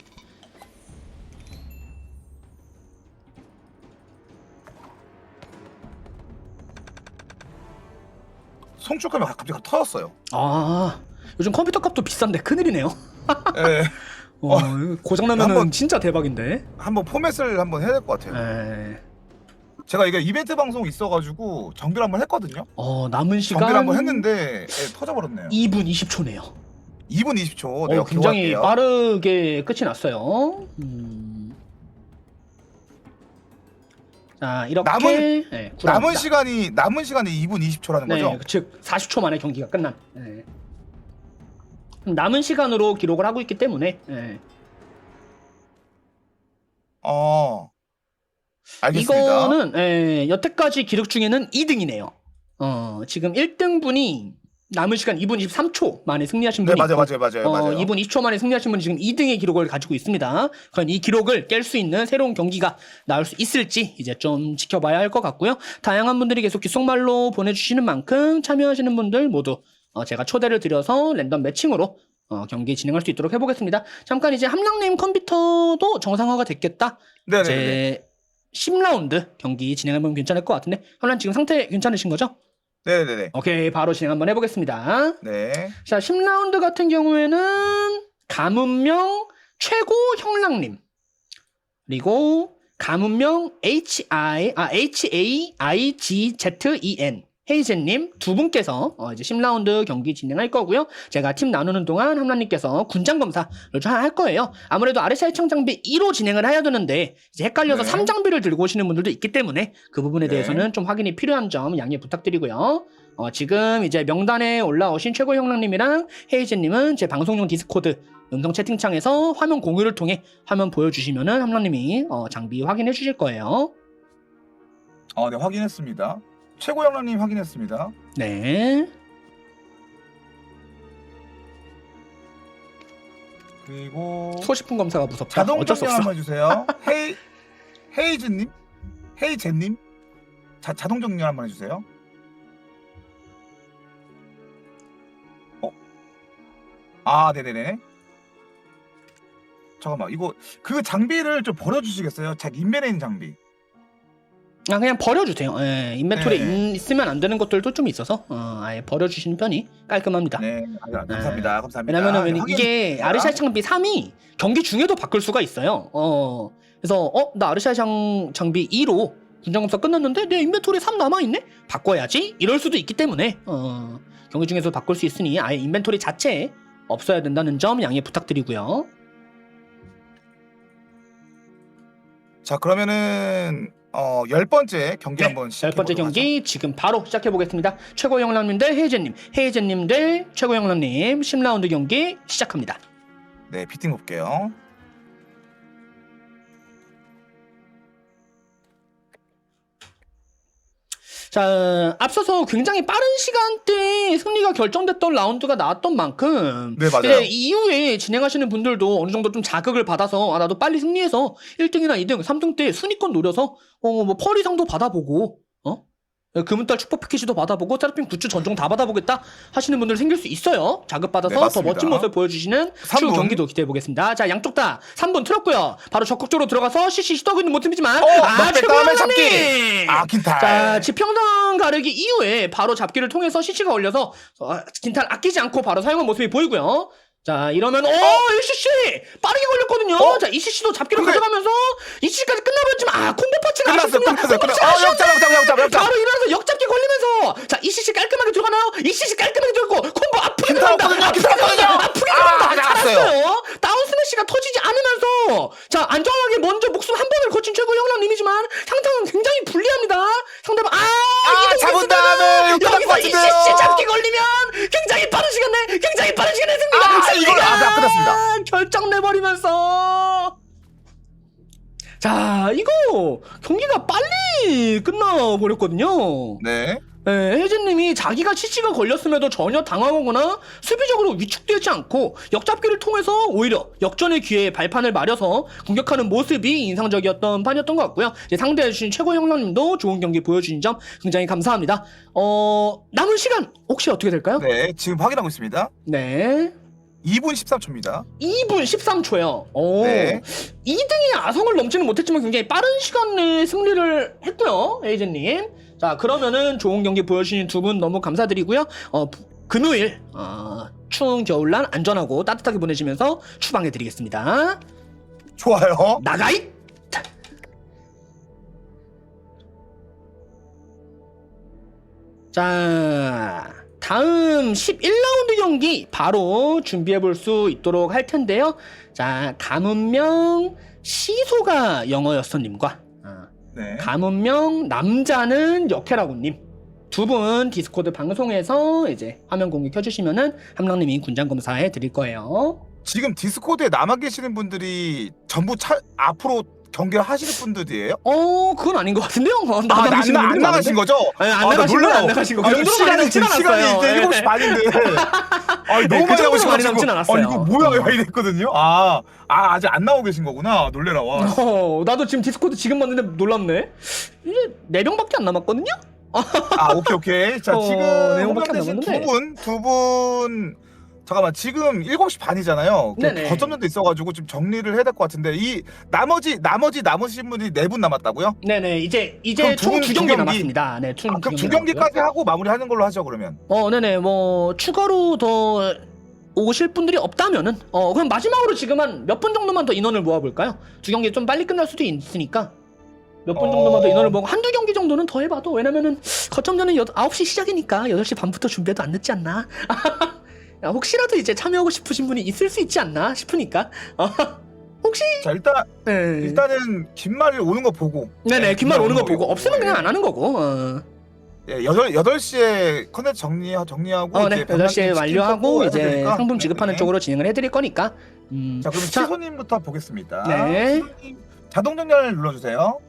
송출감이 갑자기 터졌어요. 요즘 컴퓨터 값도 비싼데 큰일이네요. 네. 고장나면은 한번- 진짜 대박인데. 한번 포맷을 한번 해야 될 것 같아요. 에... 제가 이게 이벤트 방송 있어가지고 정비를 한번 했거든요. 남은 시간 정비를 한번 했는데 터져버렸네요. 2분 20초네요. 2분 20초. 내가 굉장히 기록할게요. 빠르게 끝이 났어요. 자, 이렇게 남은 시간이 2분 20초라는 거죠? 즉 40초 만에 경기가 끝난. 남은 시간으로 기록을 하고 있기 때문에 알겠습니다. 이거는 여태까지 기록 중에는 2등이네요. 지금 1등분이 남은 시간 2분 23초 만에 승리하신 네, 분이 맞아요. 있고, 2분 20초 만에 승리하신 분이 지금 2등의 기록을 가지고 있습니다. 과연 이 기록을 깰 수 있는 새로운 경기가 나올 수 있을지 이제 좀 지켜봐야 할 것 같고요. 다양한 분들이 계속 귓속말로 보내주시는 만큼 참여하시는 분들 모두 제가 초대를 드려서 랜덤 매칭으로 경기 진행할 수 있도록 해보겠습니다. 잠깐 이제 함량님 컴퓨터도 정상화가 됐겠다. 네네. 이제 10라운드 경기 진행하면 괜찮을 것 같은데 함량 지금 상태 괜찮으신 거죠? 네네네. 오케이, 바로 진행 한번 해보겠습니다. 네. 자, 10라운드 같은 경우에는 가문명 최고 형랑님, 그리고 가문명 HAIGZEN 헤이젠님 두 분께서 이제 10라운드 경기 진행할 거고요. 제가 팀 나누는 동안 함란님께서 군장 검사를 좀 할 거예요. 아무래도 RSI 청 장비 2로 진행을 해야 되는데 이제 헷갈려서 네. 3장비를 들고 오시는 분들도 있기 때문에 그 부분에 네. 대해서는 좀 확인이 필요한 점 양해 부탁드리고요. 지금 이제 명단에 올라오신 최고 형랑님이랑 헤이젠님은 제 방송용 디스코드 음성 채팅창에서 화면 공유를 통해 화면 보여주시면은 함란님이 장비 확인해 주실 거예요. 네, 확인했습니다. 최고 영랑님 확인했습니다. 네. 그리고 소식품 검사가 무섭다. 자동 어쩔 수 정리 없어. 한번 해주세요. 헤이즈님, 헤이젠님, 자동 정리 한번 해주세요. 네네네. 잠깐만, 이거 그 장비를 좀 버려주시겠어요? 자, 인벤에 있는 장비. 그냥 버려주세요. 인벤토리에 네. 있으면 안 되는 것들도 좀 있어서 아예 버려주시는 편이 깔끔합니다. 네, 감사합니다. 감사합니다. 왜냐면은 네, 이게 확인했습니다. 아르샤이 장비 3이 경기 중에도 바꿀 수가 있어요. 그래서 나 아르샤이 장비 2로 군장검사 끝났는데 내 인벤토리에 3 남아있네? 바꿔야지? 이럴 수도 있기 때문에 경기 중에서 바꿀 수 있으니 아예 인벤토리 자체에 없어야 된다는 점 양해 부탁드리고요. 자, 그러면은 10번째 경기 한번 시작해 10번째 경기 지금 바로 시작해 보겠습니다. 최고 영랑님 대 헤이젠님 대 최고 영랑님 10라운드 경기 시작합니다. 네, 피팅 볼게요. 자, 앞서서 굉장히 빠른 시간대에 승리가 결정됐던 라운드가 나왔던 만큼 네, 맞아요. 이제 이후에 진행하시는 분들도 어느 정도 좀 자극을 받아서 나도 빨리 승리해서 1등이나 2등, 3등 때 순위권 노려서 뭐 펄이상도 받아보고 금은달 슈퍼 패키지도 받아보고 테라핀 굿즈 전종 다 받아보겠다 하시는 분들 생길 수 있어요. 자극받아서 네, 더 맞습니다. 멋진 모습 보여주시는 추후 3분. 경기도 기대해보겠습니다. 자, 양쪽 다 3분 틀었고요. 바로 적극적으로 들어가서 CC 시도하고 있는 모습이지만 넉백 최고 다음에 형님! 잡기. 긴탈. 자, 지평선 가르기 이후에 바로 잡기를 통해서 CC가 올려서 긴탈 아끼지 않고 바로 사용한 모습이 보이고요. 자 이러면 ECC 빠르게 걸렸거든요. 자 ECC도 잡기로 근데- 가져가면서 ECC까지 끝나버렸지만 콤보 파츠가 끝났어요. 아쉽습니다. 역잡. 바로 일어나서 역잡기 걸리면서 자 ECC 깔끔하게 들어가나요? ECC 깔끔하게 들어가고 콤보 아프게 들어간다. 아프게 들어간다. 살았어요. 다운 스매시가 터지지 않으면서 자 안정하게 먼저 목숨 한 번을 거친 최고 형랑님이지만 상당은 굉장히 불리합니다. 상대방 잡은 다음에 여기서 ECC 잡기 걸리면 굉장히 빠른 시간 내 승리가 이걸 끝났습니다. 결정 내버리면서 자 이거 경기가 빨리 끝나버렸거든요. 네. 네, 혜진님이 자기가 CC가 걸렸음에도 전혀 당황하거나 수비적으로 위축되지 않고 역잡기를 통해서 오히려 역전의 기회에 발판을 마련해서 공격하는 모습이 인상적이었던 판이었던 것 같고요. 이제 상대해주신 최고 형님도 좋은 경기 보여주신 점 굉장히 감사합니다. 남은 시간 혹시 어떻게 될까요? 네, 지금 확인하고 있습니다. 네. 2분 13초입니다. 2분 13초요. 네. 2등의 아성을 넘지는 못했지만 굉장히 빠른 시간 내에 승리를 했고요. 에이젠님. 자 그러면은 좋은 경기 보여주신 두 분 너무 감사드리고요. 금요일 추운 겨울날 안전하고 따뜻하게 보내시면서 추방해드리겠습니다. 좋아요. 나가잇! 자 다음 11라운드 경기 바로 준비해볼 수 있도록 할 텐데요. 자 가문명 시소가 영어였어님과 네. 가문명 남자는 역해라고님 두 분 디스코드 방송에서 이제 화면 공유 켜주시면은 함랑님이 군장 검사해 드릴 거예요. 지금 디스코드에 남아 계시는 분들이 전부 앞으로 경기를 하시는 분들이에요? 그건 아닌 것 같은데요. 안 나가신 거죠? 아니, 안 나가신 건 안 나가신 거. 그 정도로 많이 남진 시간이 않았어요. 이제 7시 반인데. 너무 그 정도로 많이 나오셔가지고. 남진 않았어요. 이거 뭐야 이랬거든요. 아직 안 나오고 계신 거구나. 놀래라 와. 나도 지금 디스코드 지금 봤는데 놀랍네. 이제 4명밖에 안 남았거든요. 오케이. 자, 지금 내용밖에 안 호명되신 남았는데. 두 분 잠깐만 지금 7시 반이잖아요. 네네. 거점전도 있어가지고 좀 정리를 해야 될 것 같은데 이 나머지 남으신 분이 4분 남았다고요? 네네 이제 그럼 총 두 2경기 경기? 남았습니다. 네, 총 그럼 2경기 2경기까지 하고 마무리하는 걸로 하죠 그러면. 네네 뭐 추가로 더 오실 분들이 없다면은 그럼 마지막으로 지금 한 몇 분 정도만 더 인원을 모아볼까요? 2경기 좀 빨리 끝날 수도 있으니까 몇 분 정도만 더 인원을 모으고 한두 경기 정도는 더 해봐도 왜냐면은 거점전은 9시 시작이니까 8시 반부터 준비해도 안 늦지 않나? 야, 혹시라도 이제 참여하고 싶으신 분이 있을 수 있지 않나 싶으니까 혹시 자 네. 일단은 긴말이 오는 거 보고. 네네 긴말 오는 거 보고 보고. 없으면 그냥 안 하는 거고 8시에 컨텐츠 정리하고 네, 이제 8시에 완료하고 이제 되니까. 상품 지급하는 네. 쪽으로 진행을 해드릴 거니까 자 그럼 시소님부터 보겠습니다. 네. 시소님, 자동 정렬 눌러주세요.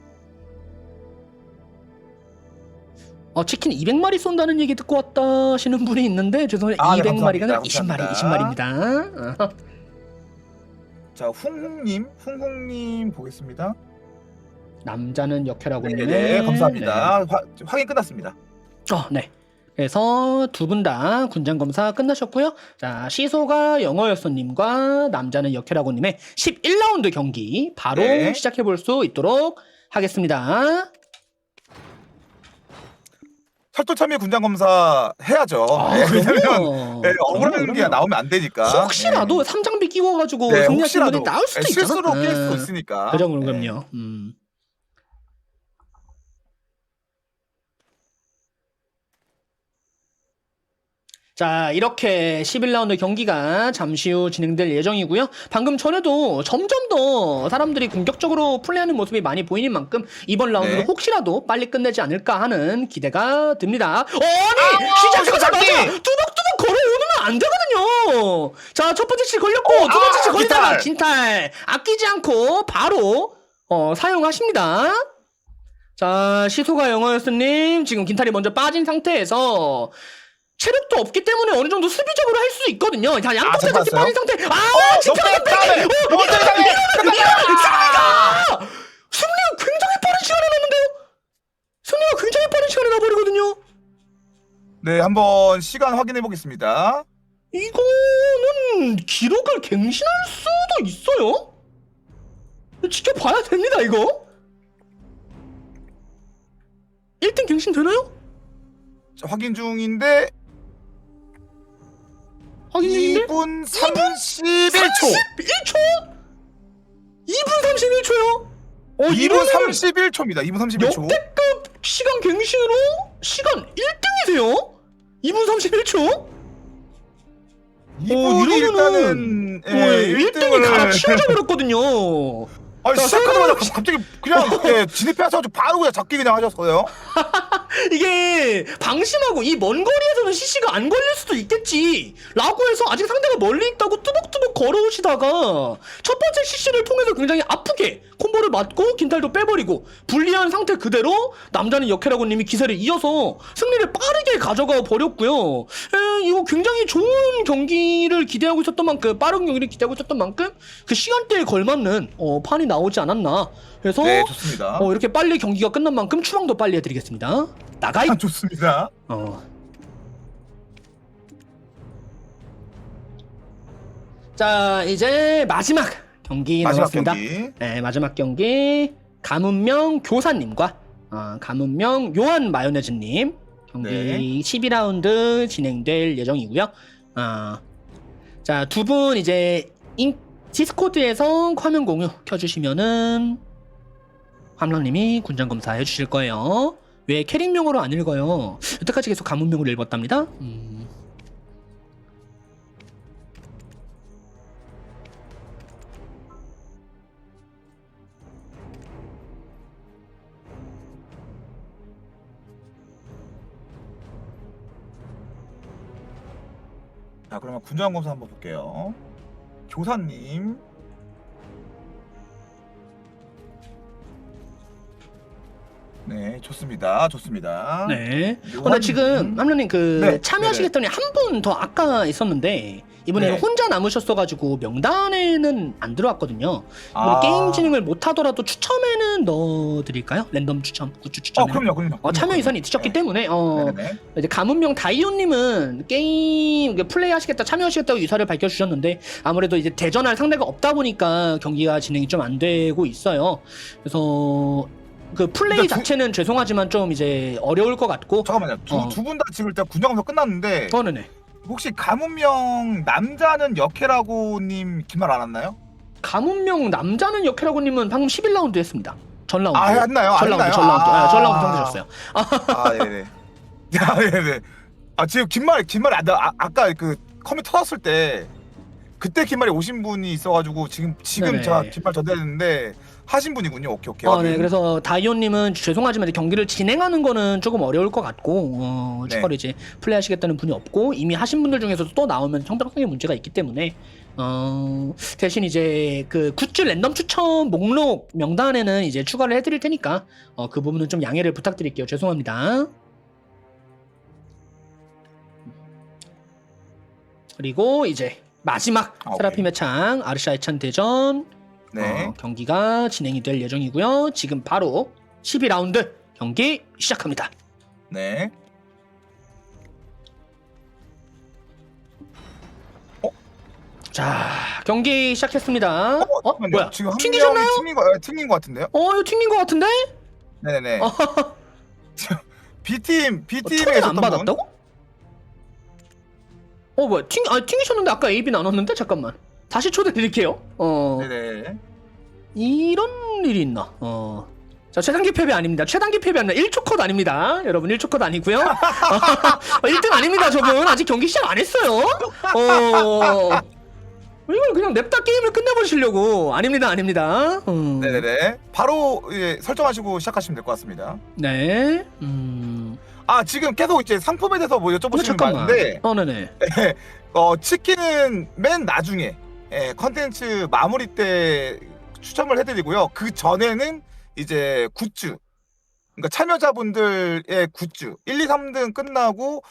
치킨 200마리 쏜다는 얘기 듣고 왔다 하시는 분이 있는데 죄송해요. 네, 200마리가 아니라 감사합니다. 20마리입니다. 자 훈훈님 보겠습니다. 남자는 역해라고 네, 감사합니다. 확인 끝났습니다. 네. 그래서 두 분 다 군장 검사 끝나셨고요. 자 시소가 영어였어님과 남자는 역해라고님의 11라운드 경기 바로 네. 시작해 볼 수 있도록 하겠습니다. 철도 참여 군장 검사 해야죠. 왜냐면 억울한 게 나오면 안 되니까. 혹시라도 삼장비 끼워가지고 네, 승리하시는 분이 나올 수도 있잖아. 실수로 깰 수도 있으니까. 그럼요. 자 이렇게 11라운드 경기가 잠시 후 진행될 예정이고요. 방금 전에도 점점 더 사람들이 공격적으로 플레이하는 모습이 많이 보이는 만큼 이번 라운드도 네. 혹시라도 빨리 끝내지 않을까 하는 기대가 듭니다. 아니 시작하자마자 뚜벅뚜벅 걸어오면 안 되거든요. 자 첫 번째 치 걸렸고 두 번째 치 걸리다가 긴탈 아끼지 않고 바로 사용하십니다. 자 시소가 영어였으님 지금 긴탈이 먼저 빠진 상태에서 체력도 없기 때문에 어느 정도 수비적으로 할 수 있거든요. 자, 양쪽 대상이 빠진 상태. 집중력 뺏기! 승리가 굉장히 빠른 시간에 났는데요? 승리가 굉장히 빠른 시간에 나버리거든요. 네, 한번 시간 확인해 보겠습니다. 이거는 기록을 갱신할 수도 있어요? 지켜봐야 됩니다, 이거. 1등 갱신 되나요? 자, 확인 중인데 확인 중인데? 2분 31초. 1초? 2분 31초요? 2분 31초입니다. 2분 31초. 역대급 시간 갱신으로 시간 1등이세요? 2분 31초? 2분이 일단은 1등이 갈아치워져버렸거든요. 아니 시작하자마자 갑자기 그냥 진입해서 바로 그냥 잡기 그냥 하셨어요. 이게 방심하고 이 먼 거리에서는 CC가 안 걸릴 수도 있겠지 라고 해서 아직 상대가 멀리 있다고 뚜벅뚜벅 걸어오시다가 첫 번째 CC를 통해서 굉장히 아프게 콤보를 맞고 긴탈도 빼버리고 불리한 상태 그대로 남자는 역해라고님이 기세를 이어서 승리를 빠르게 가져가 버렸고요. 이거 굉장히 좋은 경기를 기대하고 있었던 만큼 빠른 경기를 기대하고 있었던 만큼 그 시간대에 걸맞는 판이 나오지 않았나. 그래서 네, 좋습니다. 이렇게 빨리 경기가 끝난 만큼 추방도 빨리 해드리겠습니다. 나가이. 좋습니다. 자, 이제 마지막 경기 남았습니다. 네, 마지막 경기 가문명 교사님과 가문명 요한 마요네즈님 경기 네. 12라운드 진행될 예정이고요. 자, 두 분 이제 디스코드에서 화면 공유 켜주시면은 함랑님이 군장 검사 해주실 거예요. 왜 캐릭명으로 안 읽어요? 여태까지 계속 가문명으로 읽었답니다. 자, 그러면 군장 검사 한번 볼게요. 교사님. 네, 좋습니다. 좋습니다. 네. 요한- 나 지금 함랑님 네, 참여하시겠더니 한 분 더 아까 있었는데 이번에 네. 혼자 남으셨어가지고 명단에는 안 들어왔거든요. 아. 게임 진행을 못하더라도 추첨에는 넣어드릴까요? 랜덤 추첨, 굿즈 추첨. 그럼요. 참여 이선이 있으셨기 때문에 네네. 이제 가문명 다이오님은 게임 플레이하시겠다, 참여하시겠다고 의사를 밝혀주셨는데 아무래도 이제 대전할 상대가 없다 보니까 경기가 진행이 좀 안 되고 있어요. 그래서 그 플레이 근데 자체는 죄송하지만 좀 이제 어려울 것 같고. 잠깐만요. 두 분 다 지금 일단 군장 검사 끝났는데 네네. 혹시 가문명 남자는 역해라고님 긴 말 안 왔나요? 가문명 남자는 역해라고님은 방금 11라운드 했습니다. 전 라운드. 했나요? 전 라운드. 전 라운드 상대셨어요. 네네. 네네. 지금 긴 말 아까 그 컴퓨터 터졌을 때 그때 긴 말이 오신 분이 있어가지고 지금 네네. 제가 긴 말 전달했는데 하신 분이군요. 오케이. 네. 그래서 다이오님은 죄송하지만 경기를 진행하는 거는 조금 어려울 것 같고 추가로 이제 플레이하시겠다는 분이 없고 이미 하신 분들 중에서도 또 나오면 형평성의 문제가 있기 때문에 대신 이제 그 굿즈 랜덤 추천 목록 명단에는 이제 추가를 해드릴 테니까 그 부분은 좀 양해를 부탁드릴게요. 죄송합니다. 그리고 이제 마지막 세라핌의 창 아르샤의 찬 대전 네. 경기가 진행이 될 예정이고요. 지금 바로 12라운드 경기 시작합니다. 네. 자, 경기 시작했습니다. 잠깐만요. 뭐야? 지금 한 튕기셨나요? 명이 튕긴 것 같은데요? 이거 튕긴 것 같은데? 네네네. B팀에 초대를 안 있었던 분. 받았다고? 뭐야? 튕기셨는데 아까 AB 나눴는데? 잠깐만. 다시 초대 드릴게요. 네네. 이런 일이 있나? 자, 최단기 패배 아닙니다. 최단기 패배 아닙니다. 1초 컷 아닙니다. 여러분, 1초 컷 아니고요. 1등 아닙니다, 저분. 아직 경기 시작 안 했어요. 이걸 그냥 냅다 게임을 끝내버리시려고. 아닙니다. 네네네. 바로 설정하시고 시작하시면 될 것 같습니다. 네. 지금 계속 이제 상품에 대해서 뭐 여쭤보시는 잠깐만. 많은데 네네. 치킨은 맨 나중에 컨텐츠 마무리 때 추첨을 해드리고요. 그 전에는 이제 굿즈, 그러니까 참여자분들의 굿즈 1, 2, 3등 끝나고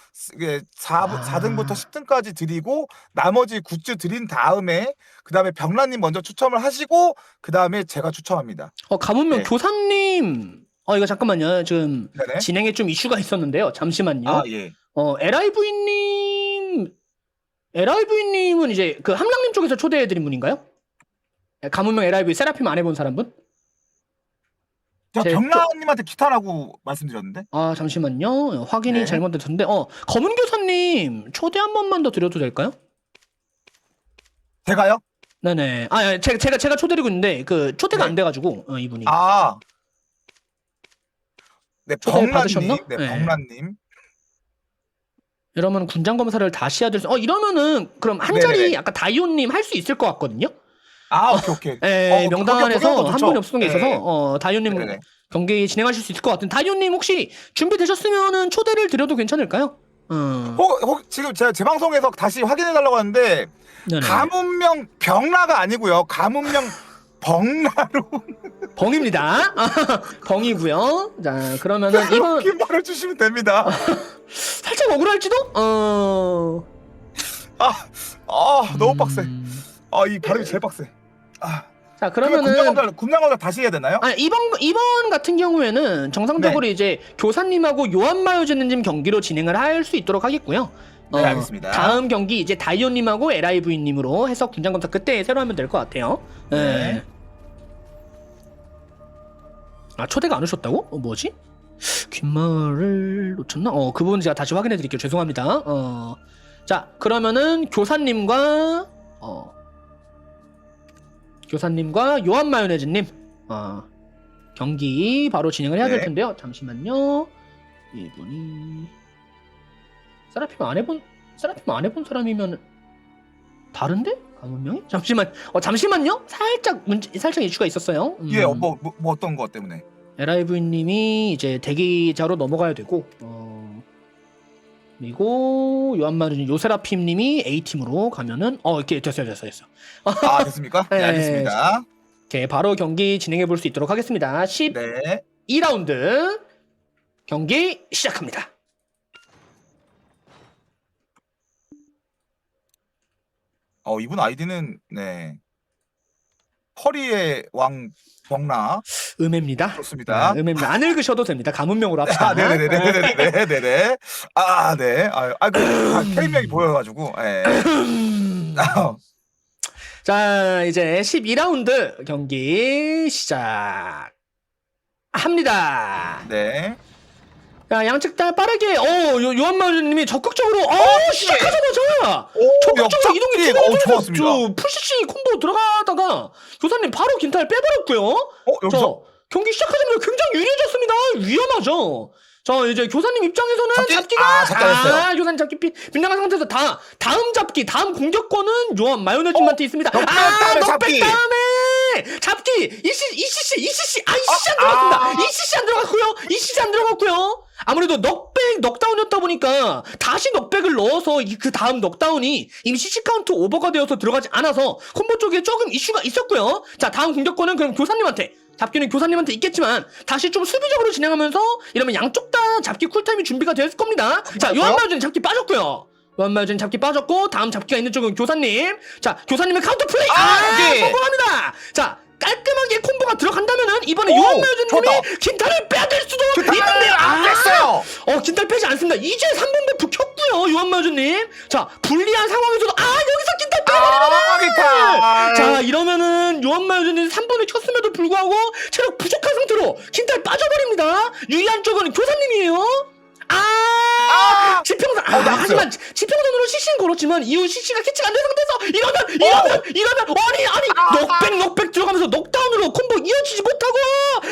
4등부터 10등까지 드리고 나머지 굿즈 드린 다음에 그 다음에 병란님 먼저 추첨을 하시고 그 다음에 제가 추첨합니다. 가문명 네. 교사님. 이거 잠깐만요. 지금 네네. 진행에 좀 이슈가 있었는데요. 잠시만요. 예. LIV님은 이제 그 함랑님 쪽에서 초대해드린 분인가요? 가문명 LIV 세라핌 안 해본 사람 분? 제가 병란님한테 기타라고 말씀드렸는데. 잠시만요. 확인이 네. 잘못됐는데 검은 교사님 초대 한 번만 더 드려도 될까요? 제가요? 네네. 제가 초대드리고 있는데 그 초대가 네. 안 돼가지고 이분이. 아, 네, 초대 받으셨나? 벙란님, 네, 네. 벙란님. 이러면 군장 검사를 다시 해야 될 수. 이러면은 그럼 한 네네네. 자리 아까 다이오님 할 수 있을 것 같거든요. 아, 오케이. 명단에서 한 분이 없었던 게 있어서 다이오님 네네. 경기 진행하실 수 있을 것 같은. 다이오님 혹시 준비되셨으면은 초대를 드려도 괜찮을까요? 지금 제가 제 방송에서 다시 확인해달라고 하는데 네네. 가문명 병라가 아니고요. 가문명 벙라로 벙입니다. 벙이고요. 자 그러면은 이번 이렇게 말해주시면 됩니다. 살짝 억울할지도? 너무 빡세. 이 발음이 제일 빡세. 자 그러면은 군장검사 다시 해야 되나요? 이번 같은 경우에는 정상적으로 이제 교사님하고 요한마요제님 경기로 진행을 할 수 있도록 하겠고요. 네, 알겠습니다. 다음 경기 이제 다이오님하고 LIV님으로 해서 군장검사 그때 새로 하면 될 것 같아요. 네. 초대가 안 오셨다고? 뭐지? 귓말을 놓쳤나? 그 부분 제가 다시 확인해 드릴게요. 죄송합니다. 자 그러면은 교사님과 요한 마요네즈님 경기 바로 진행을 해야 될 텐데요. 잠시만요. 이분이 세라핌 안 해본 사람이면 다른데? 가문명이? 잠시만요. 살짝 이슈가 있었어요. 예, 뭐 어떤 것 때문에? LIV님이 이제 대기자로 넘어가야 되고 그리고 요한마르 요세라핌님이 A팀으로 가면은 이렇게 됐어요. 됐습니까? 네, 알겠습니다. 이렇게 바로 경기 진행해 볼 수 있도록 하겠습니다. 12라운드 경기 시작합니다. 이분 아이디는 허리의 왕 병라. 음해입니다. 좋습니다. 음해입니다. 안 읽으셔도 됩니다. 가문명으로 합시다. 네네네. 네. K명이 보여가지고. 자, 이제 12라운드 경기 시작합니다. 네. 자, 양측 다 빠르게, 요한마루님이 적극적으로, 시작하자마자! 적극적으로 이동이 좋았습니다. 푸시시 콤보 들어가다가, 교사님 바로 긴탈 빼버렸고요. 여기서? 경기 시작하자마자 굉장히 유리해졌습니다. 위험하죠. 자, 이제 교사님 입장에서는 잡기가, 교사님 잡기 빗나간 상태에서 다음 잡기, 다음 공격권은 요한 마요네즈님한테 있습니다. 넉백 다음에! 잡기! ECC 안 들어갔습니다. ECC 안 들어갔고요. 아무래도 넉다운이었다 보니까 다시 넉백을 넣어서 그 다음 넉다운이 이미 CC 카운트 오버가 되어서 들어가지 않아서 콤보 쪽에 조금 이슈가 있었고요. 자, 다음 공격권은 그럼 교사님한테. 잡기는 교사님한테 있겠지만 다시 좀 수비적으로 진행하면서 이러면 양쪽 다 잡기 쿨타임이 준비가 됐을 겁니다. 자, 요한마요제는 잡기 빠졌고요. 요한마요제는 잡기 빠졌고 다음 잡기가 있는 쪽은 교사님. 자, 교사님의 카운터 플레이 성공합니다. 자, 깔끔하게 콤보가 들어간다면은 이번에 요한마요제님이 긴탈을 빼야 될 수도 있는데요. 뺐어요. 긴탈 빼지 않습니다. 이제 3번 버프 켰고요. 요한마요제님. 자, 불리한 상황에서도 여기서 긴탈 빼버리는 자, 이러면은 요한마요제님 3번을 켰음에도 불구하고 체력 부족한 상태로 긴탈 빠져버립니다. 유리한 쪽은 교사님이에요. 지평선 하지만 지평선으로 CC는 걸었지만 이후 CC가 캐치가 안 된 상태에서 이러면 넉백 들어가면서 넉다운으로 콤보 이어지지 못하고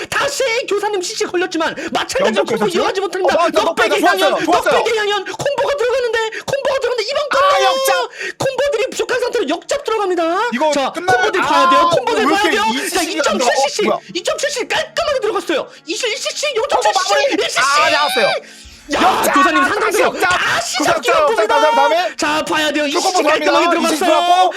다시 교사님 CC 걸렸지만 마찬가지로 콤보 이어가지 못합니다. 넉백의 향연 콤보가 들어가는데 이번 거는 콤보들이 부족한 상태로 역잡 들어갑니다. 자, 콤보들 봐야 돼요. 자, 2.7cc 깔끔하게 들어갔어요. 1cc 0.7cc 1cc 나왔어요. 교사님 상당세요. 다시 잡기가 봅니다. 자, 봐야 돼요. 20씩 깔끔하게 들어갔어요.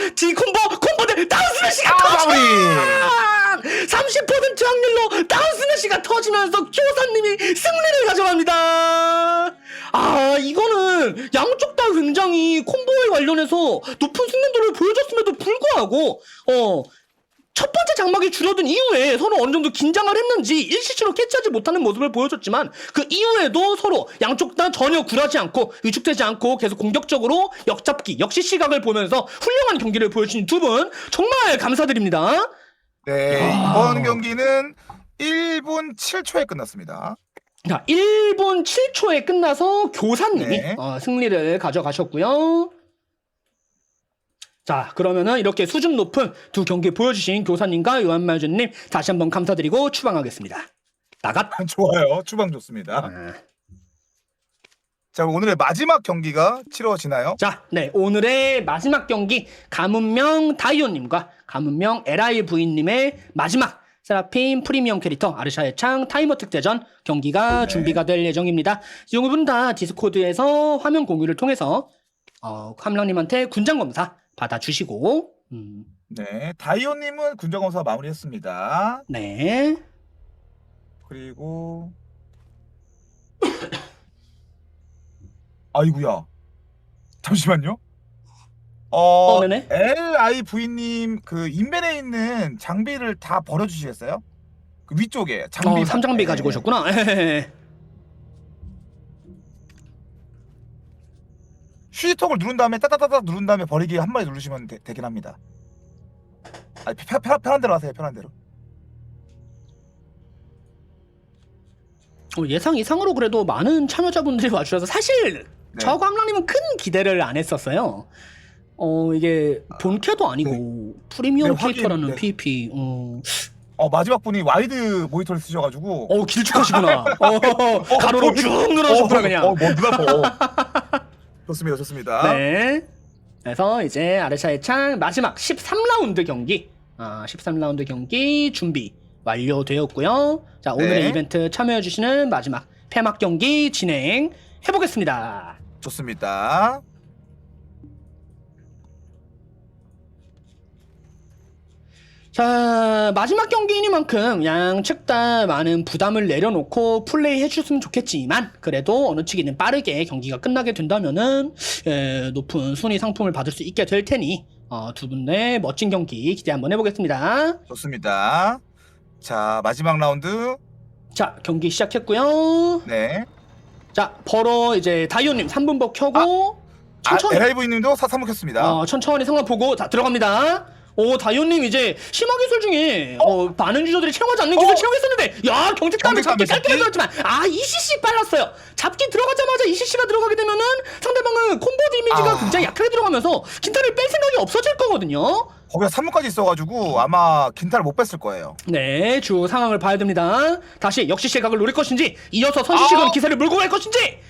콤보들 다운 스매시가 터집니다. 30% 확률로 다운 스매시가 터지면서 교사님이 승리를 가져갑니다. 이거는 양쪽 다 굉장히 콤보에 관련해서 높은 숙련도를 보여줬음에도 불구하고 첫 번째 장막이 줄어든 이후에 서로 어느 정도 긴장을 했는지 일시치로 캐치하지 못하는 모습을 보여줬지만 그 이후에도 서로 양쪽 다 전혀 굴하지 않고 위축되지 않고 계속 공격적으로 역잡기, 역시 시각을 보면서 훌륭한 경기를 보여주신 두 분 정말 감사드립니다. 네, 이번 경기는 1분 7초에 끝났습니다. 자, 1분 7초에 끝나서 교사님이 승리를 가져가셨고요. 자, 그러면은 이렇게 수준 높은 두 경기 보여주신 교사님과 요한마유준님 다시 한번 감사드리고 추방하겠습니다. 나갔. 좋아요. 추방 좋습니다. 자, 오늘의 마지막 경기가 치러지나요? 자, 네, 오늘의 마지막 경기 가문명 다이오님과 가문명 LIV님의 마지막 세라핀 프리미엄 캐릭터 아르샤의 창 타이머 특대전 경기가 준비가 될 예정입니다. 이 부분 다 디스코드에서 화면 공유를 통해서 함랑님한테 군장 검사 받아주시고 네, 다이오님은 군정검사 마무리했습니다. 네. 그리고 아이구야. 잠시만요. 네네. LIV님 그 인벤에 있는 장비를 다 버려주시겠어요? 그 위쪽에 장비. 3장비 가지고 오셨구나. 휴지통을 누른 다음에 따따따따 누른 다음에 버리기 한 번에 누르시면 되긴 합니다. 아니, 편한 대로 하세요. 편한 대로. 예상 이상으로 그래도 많은 참여자분들이 와주셔서 사실 저하고 함랑님은 큰 기대를 안 했었어요. 이게 본캐도 아니고 프리미엄 캐릭터라는 PVP. 마지막 분이 와이드 모니터를 쓰셔가지고. 길쭉하시구나. 가로로 쭉 늘어졌구나 그냥. 눈 아파. 좋습니다, 좋습니다. 네. 그래서 이제 아르샤의 창 마지막 13라운드 경기, 13라운드 경기 준비 완료되었고요. 자, 오늘의 이벤트 참여해주시는 마지막 폐막 경기 진행해 보겠습니다. 좋습니다. 자, 마지막 경기이니만큼 양측 다 많은 부담을 내려놓고 플레이 해주셨으면 좋겠지만 그래도 어느 측이든 빠르게 경기가 끝나게 된다면은 높은 순위 상품을 받을 수 있게 될 테니 두 분의 멋진 경기 기대 한번 해보겠습니다. 좋습니다. 자, 마지막 라운드. 자, 경기 시작했고요. 네. 자, 벌어 이제 다이오님 3분법 켜고 천천히 LIV님도 사무켰습니다. 천천히 상황 보고 자 들어갑니다. 다이오님 이제 심화 기술 중에 많은 유저들이 채용하지 않는 기술 채용했었는데 야 경직감을 잡기 깔끔하게 들었지만 ECC 빨랐어요. 잡기 들어가자마자 ECC가 들어가게 되면은 상대방은 콤보 데미지가 굉장히 약하게 들어가면서 긴타를 뺄 생각이 없어질 거거든요. 거기가 3무까지 있어가지고 아마 긴타를 못 뺐을 거예요. 네, 주 상황을 봐야 됩니다. 다시 역시 실각을 노릴 것인지 이어서 선시식은 기세를 몰고 갈 것인지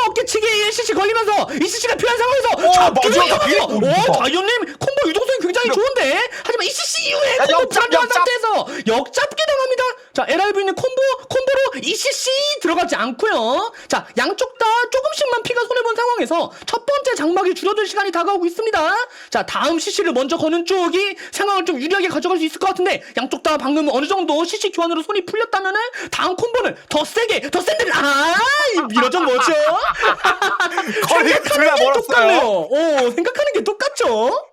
어깨치기 ECC 걸리면서 ECC가 필요한 상황에서 잡기를 이어가서 다이오님 콤보 유동성이 굉장히 좋은데 하지만 ECC 이후에 콤보 불안정한 상태에서 역잡기 당합니다. 자, LIV는 콤보로 ECC 들어가지 않고요. 자, 양쪽 다 조금씩만 피가 손해본 상황에서 첫 번째 장막이 줄어들 시간이 다가오고 있습니다. 자, 다음 CC를 먼저 거는 쪽이 상황을 좀 유리하게 가져갈 수 있을 것 같은데 양쪽 다 방금 어느 정도 CC 교환으로 손이 풀렸다면은 다음 콤보는 더 세게 더 센데 이 미러전 뭐죠? 생각하는 게 똑같네요. 생각하는 게 똑같죠?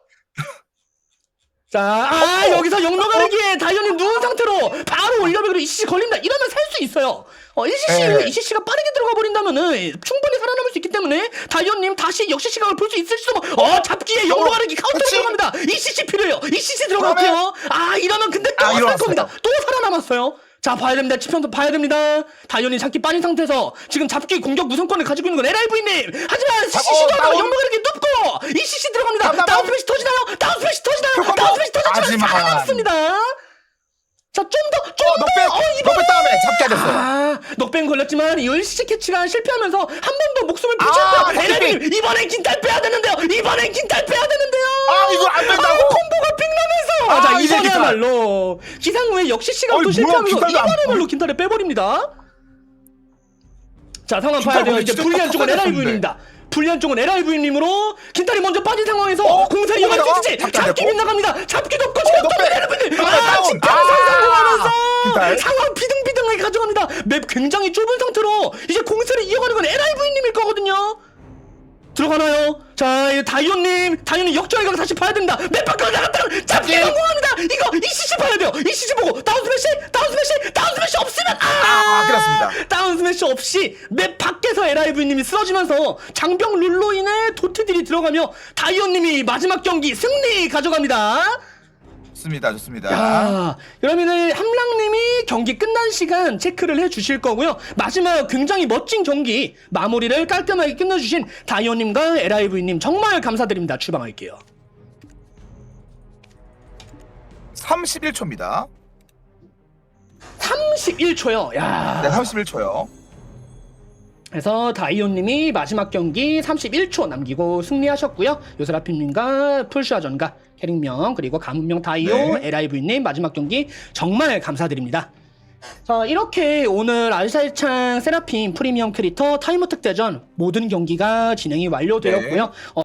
자, 여기서 영로 가르기에 다이오님 누운 상태로 바로 올려벽으로 ECC 걸립니다. 이러면 살 수 있어요. ECC가 빠르게 들어가 버린다면은 충분히 살아남을 수 있기 때문에 다이오님 다시 역시 시각을 볼 수 있을 수도 잡기에 영로 가르기 카운터로 들어갑니다. ECC 필요해요. ECC 들어갔고요. 이러면 근데 또 살 겁니다. 또 살아남았어요. 자, 봐야 됩니다. 치편도 봐야 됩니다. 다이오님 잡기 빠진 상태에서 지금 잡기 공격 우선권을 가지고 있는 건 LIV님. 하지만 CCC도 영로가 이렇게 눕고 ECC 들어갑니다. 다운 스매시 터지나요? 다운 스매시 터지나요? 다운 스매시 터지지만 살아남습니다. 자, 좀 더, 넉백 다음에 잡게 됐어요. 넉백 걸렸지만 이 ECC 캐치가 실패하면서 한 번 더 목숨을 부지했어요. LIV님, 이번엔 긴탈 빼야 되는데요. 이번엔 긴탈 빼야 되는데요. 이거 안 된다고? 콤보가 빅나면서. 자, 이번에야말로 기상 후에 역시 시간도 실패하면서 이번에야말로 긴탈을 빼버립니다. 자, 상황 봐야 돼요. 이제 불리한 쪽은 LIV님입니다. 불리한 쪽은 LIV님으로 긴탈이 먼저 빠진 상황에서 공세를 이어갈 수 있을지 잡기 빗나갑니다. 잡기도 없고 지금 LIV님 직평선 성공하면서 상황 비등비등하게 가져갑니다. 맵 굉장히 좁은 상태로 이제 공세를 이어가는 건 LIV님일 거거든요. 들어가나요? 자, 다이오님 역전의 각 다시 봐야 됩니다. 맵 밖으로 나갔다 잡기 성공합니다. 이거 ECC 봐야 돼요. ECC 보고 다운 스매시 없으면 그렇습니다. 다운 스매시 없이 맵 밖에서 LIV님이 쓰러지면서 장병 룰로 인해 도트들이 들어가며 다이오님이 마지막 경기 승리 가져갑니다. 좋습니다. 좋습니다. 야, 그러면은 함랑님이 경기 끝난 시간 체크를 해주실 거고요. 마지막 굉장히 멋진 경기 마무리를 깔끔하게 끝내주신 다이오님과 LIV님 정말 감사드립니다. 출방할게요. 31초입니다. 31초요. 야. 네, 31초요. 그래서 다이오님이 마지막 경기 31초 남기고 승리하셨고요. 요스라핌님과 풀슈아전과 캐릭명 그리고 가문명 다이오 네. LIV님 마지막 경기 정말 감사드립니다. 자, 이렇게 오늘 알살창 세라핌 프리미엄 캐릭터 타이머 특대전 모든 경기가 진행이 완료되었고요.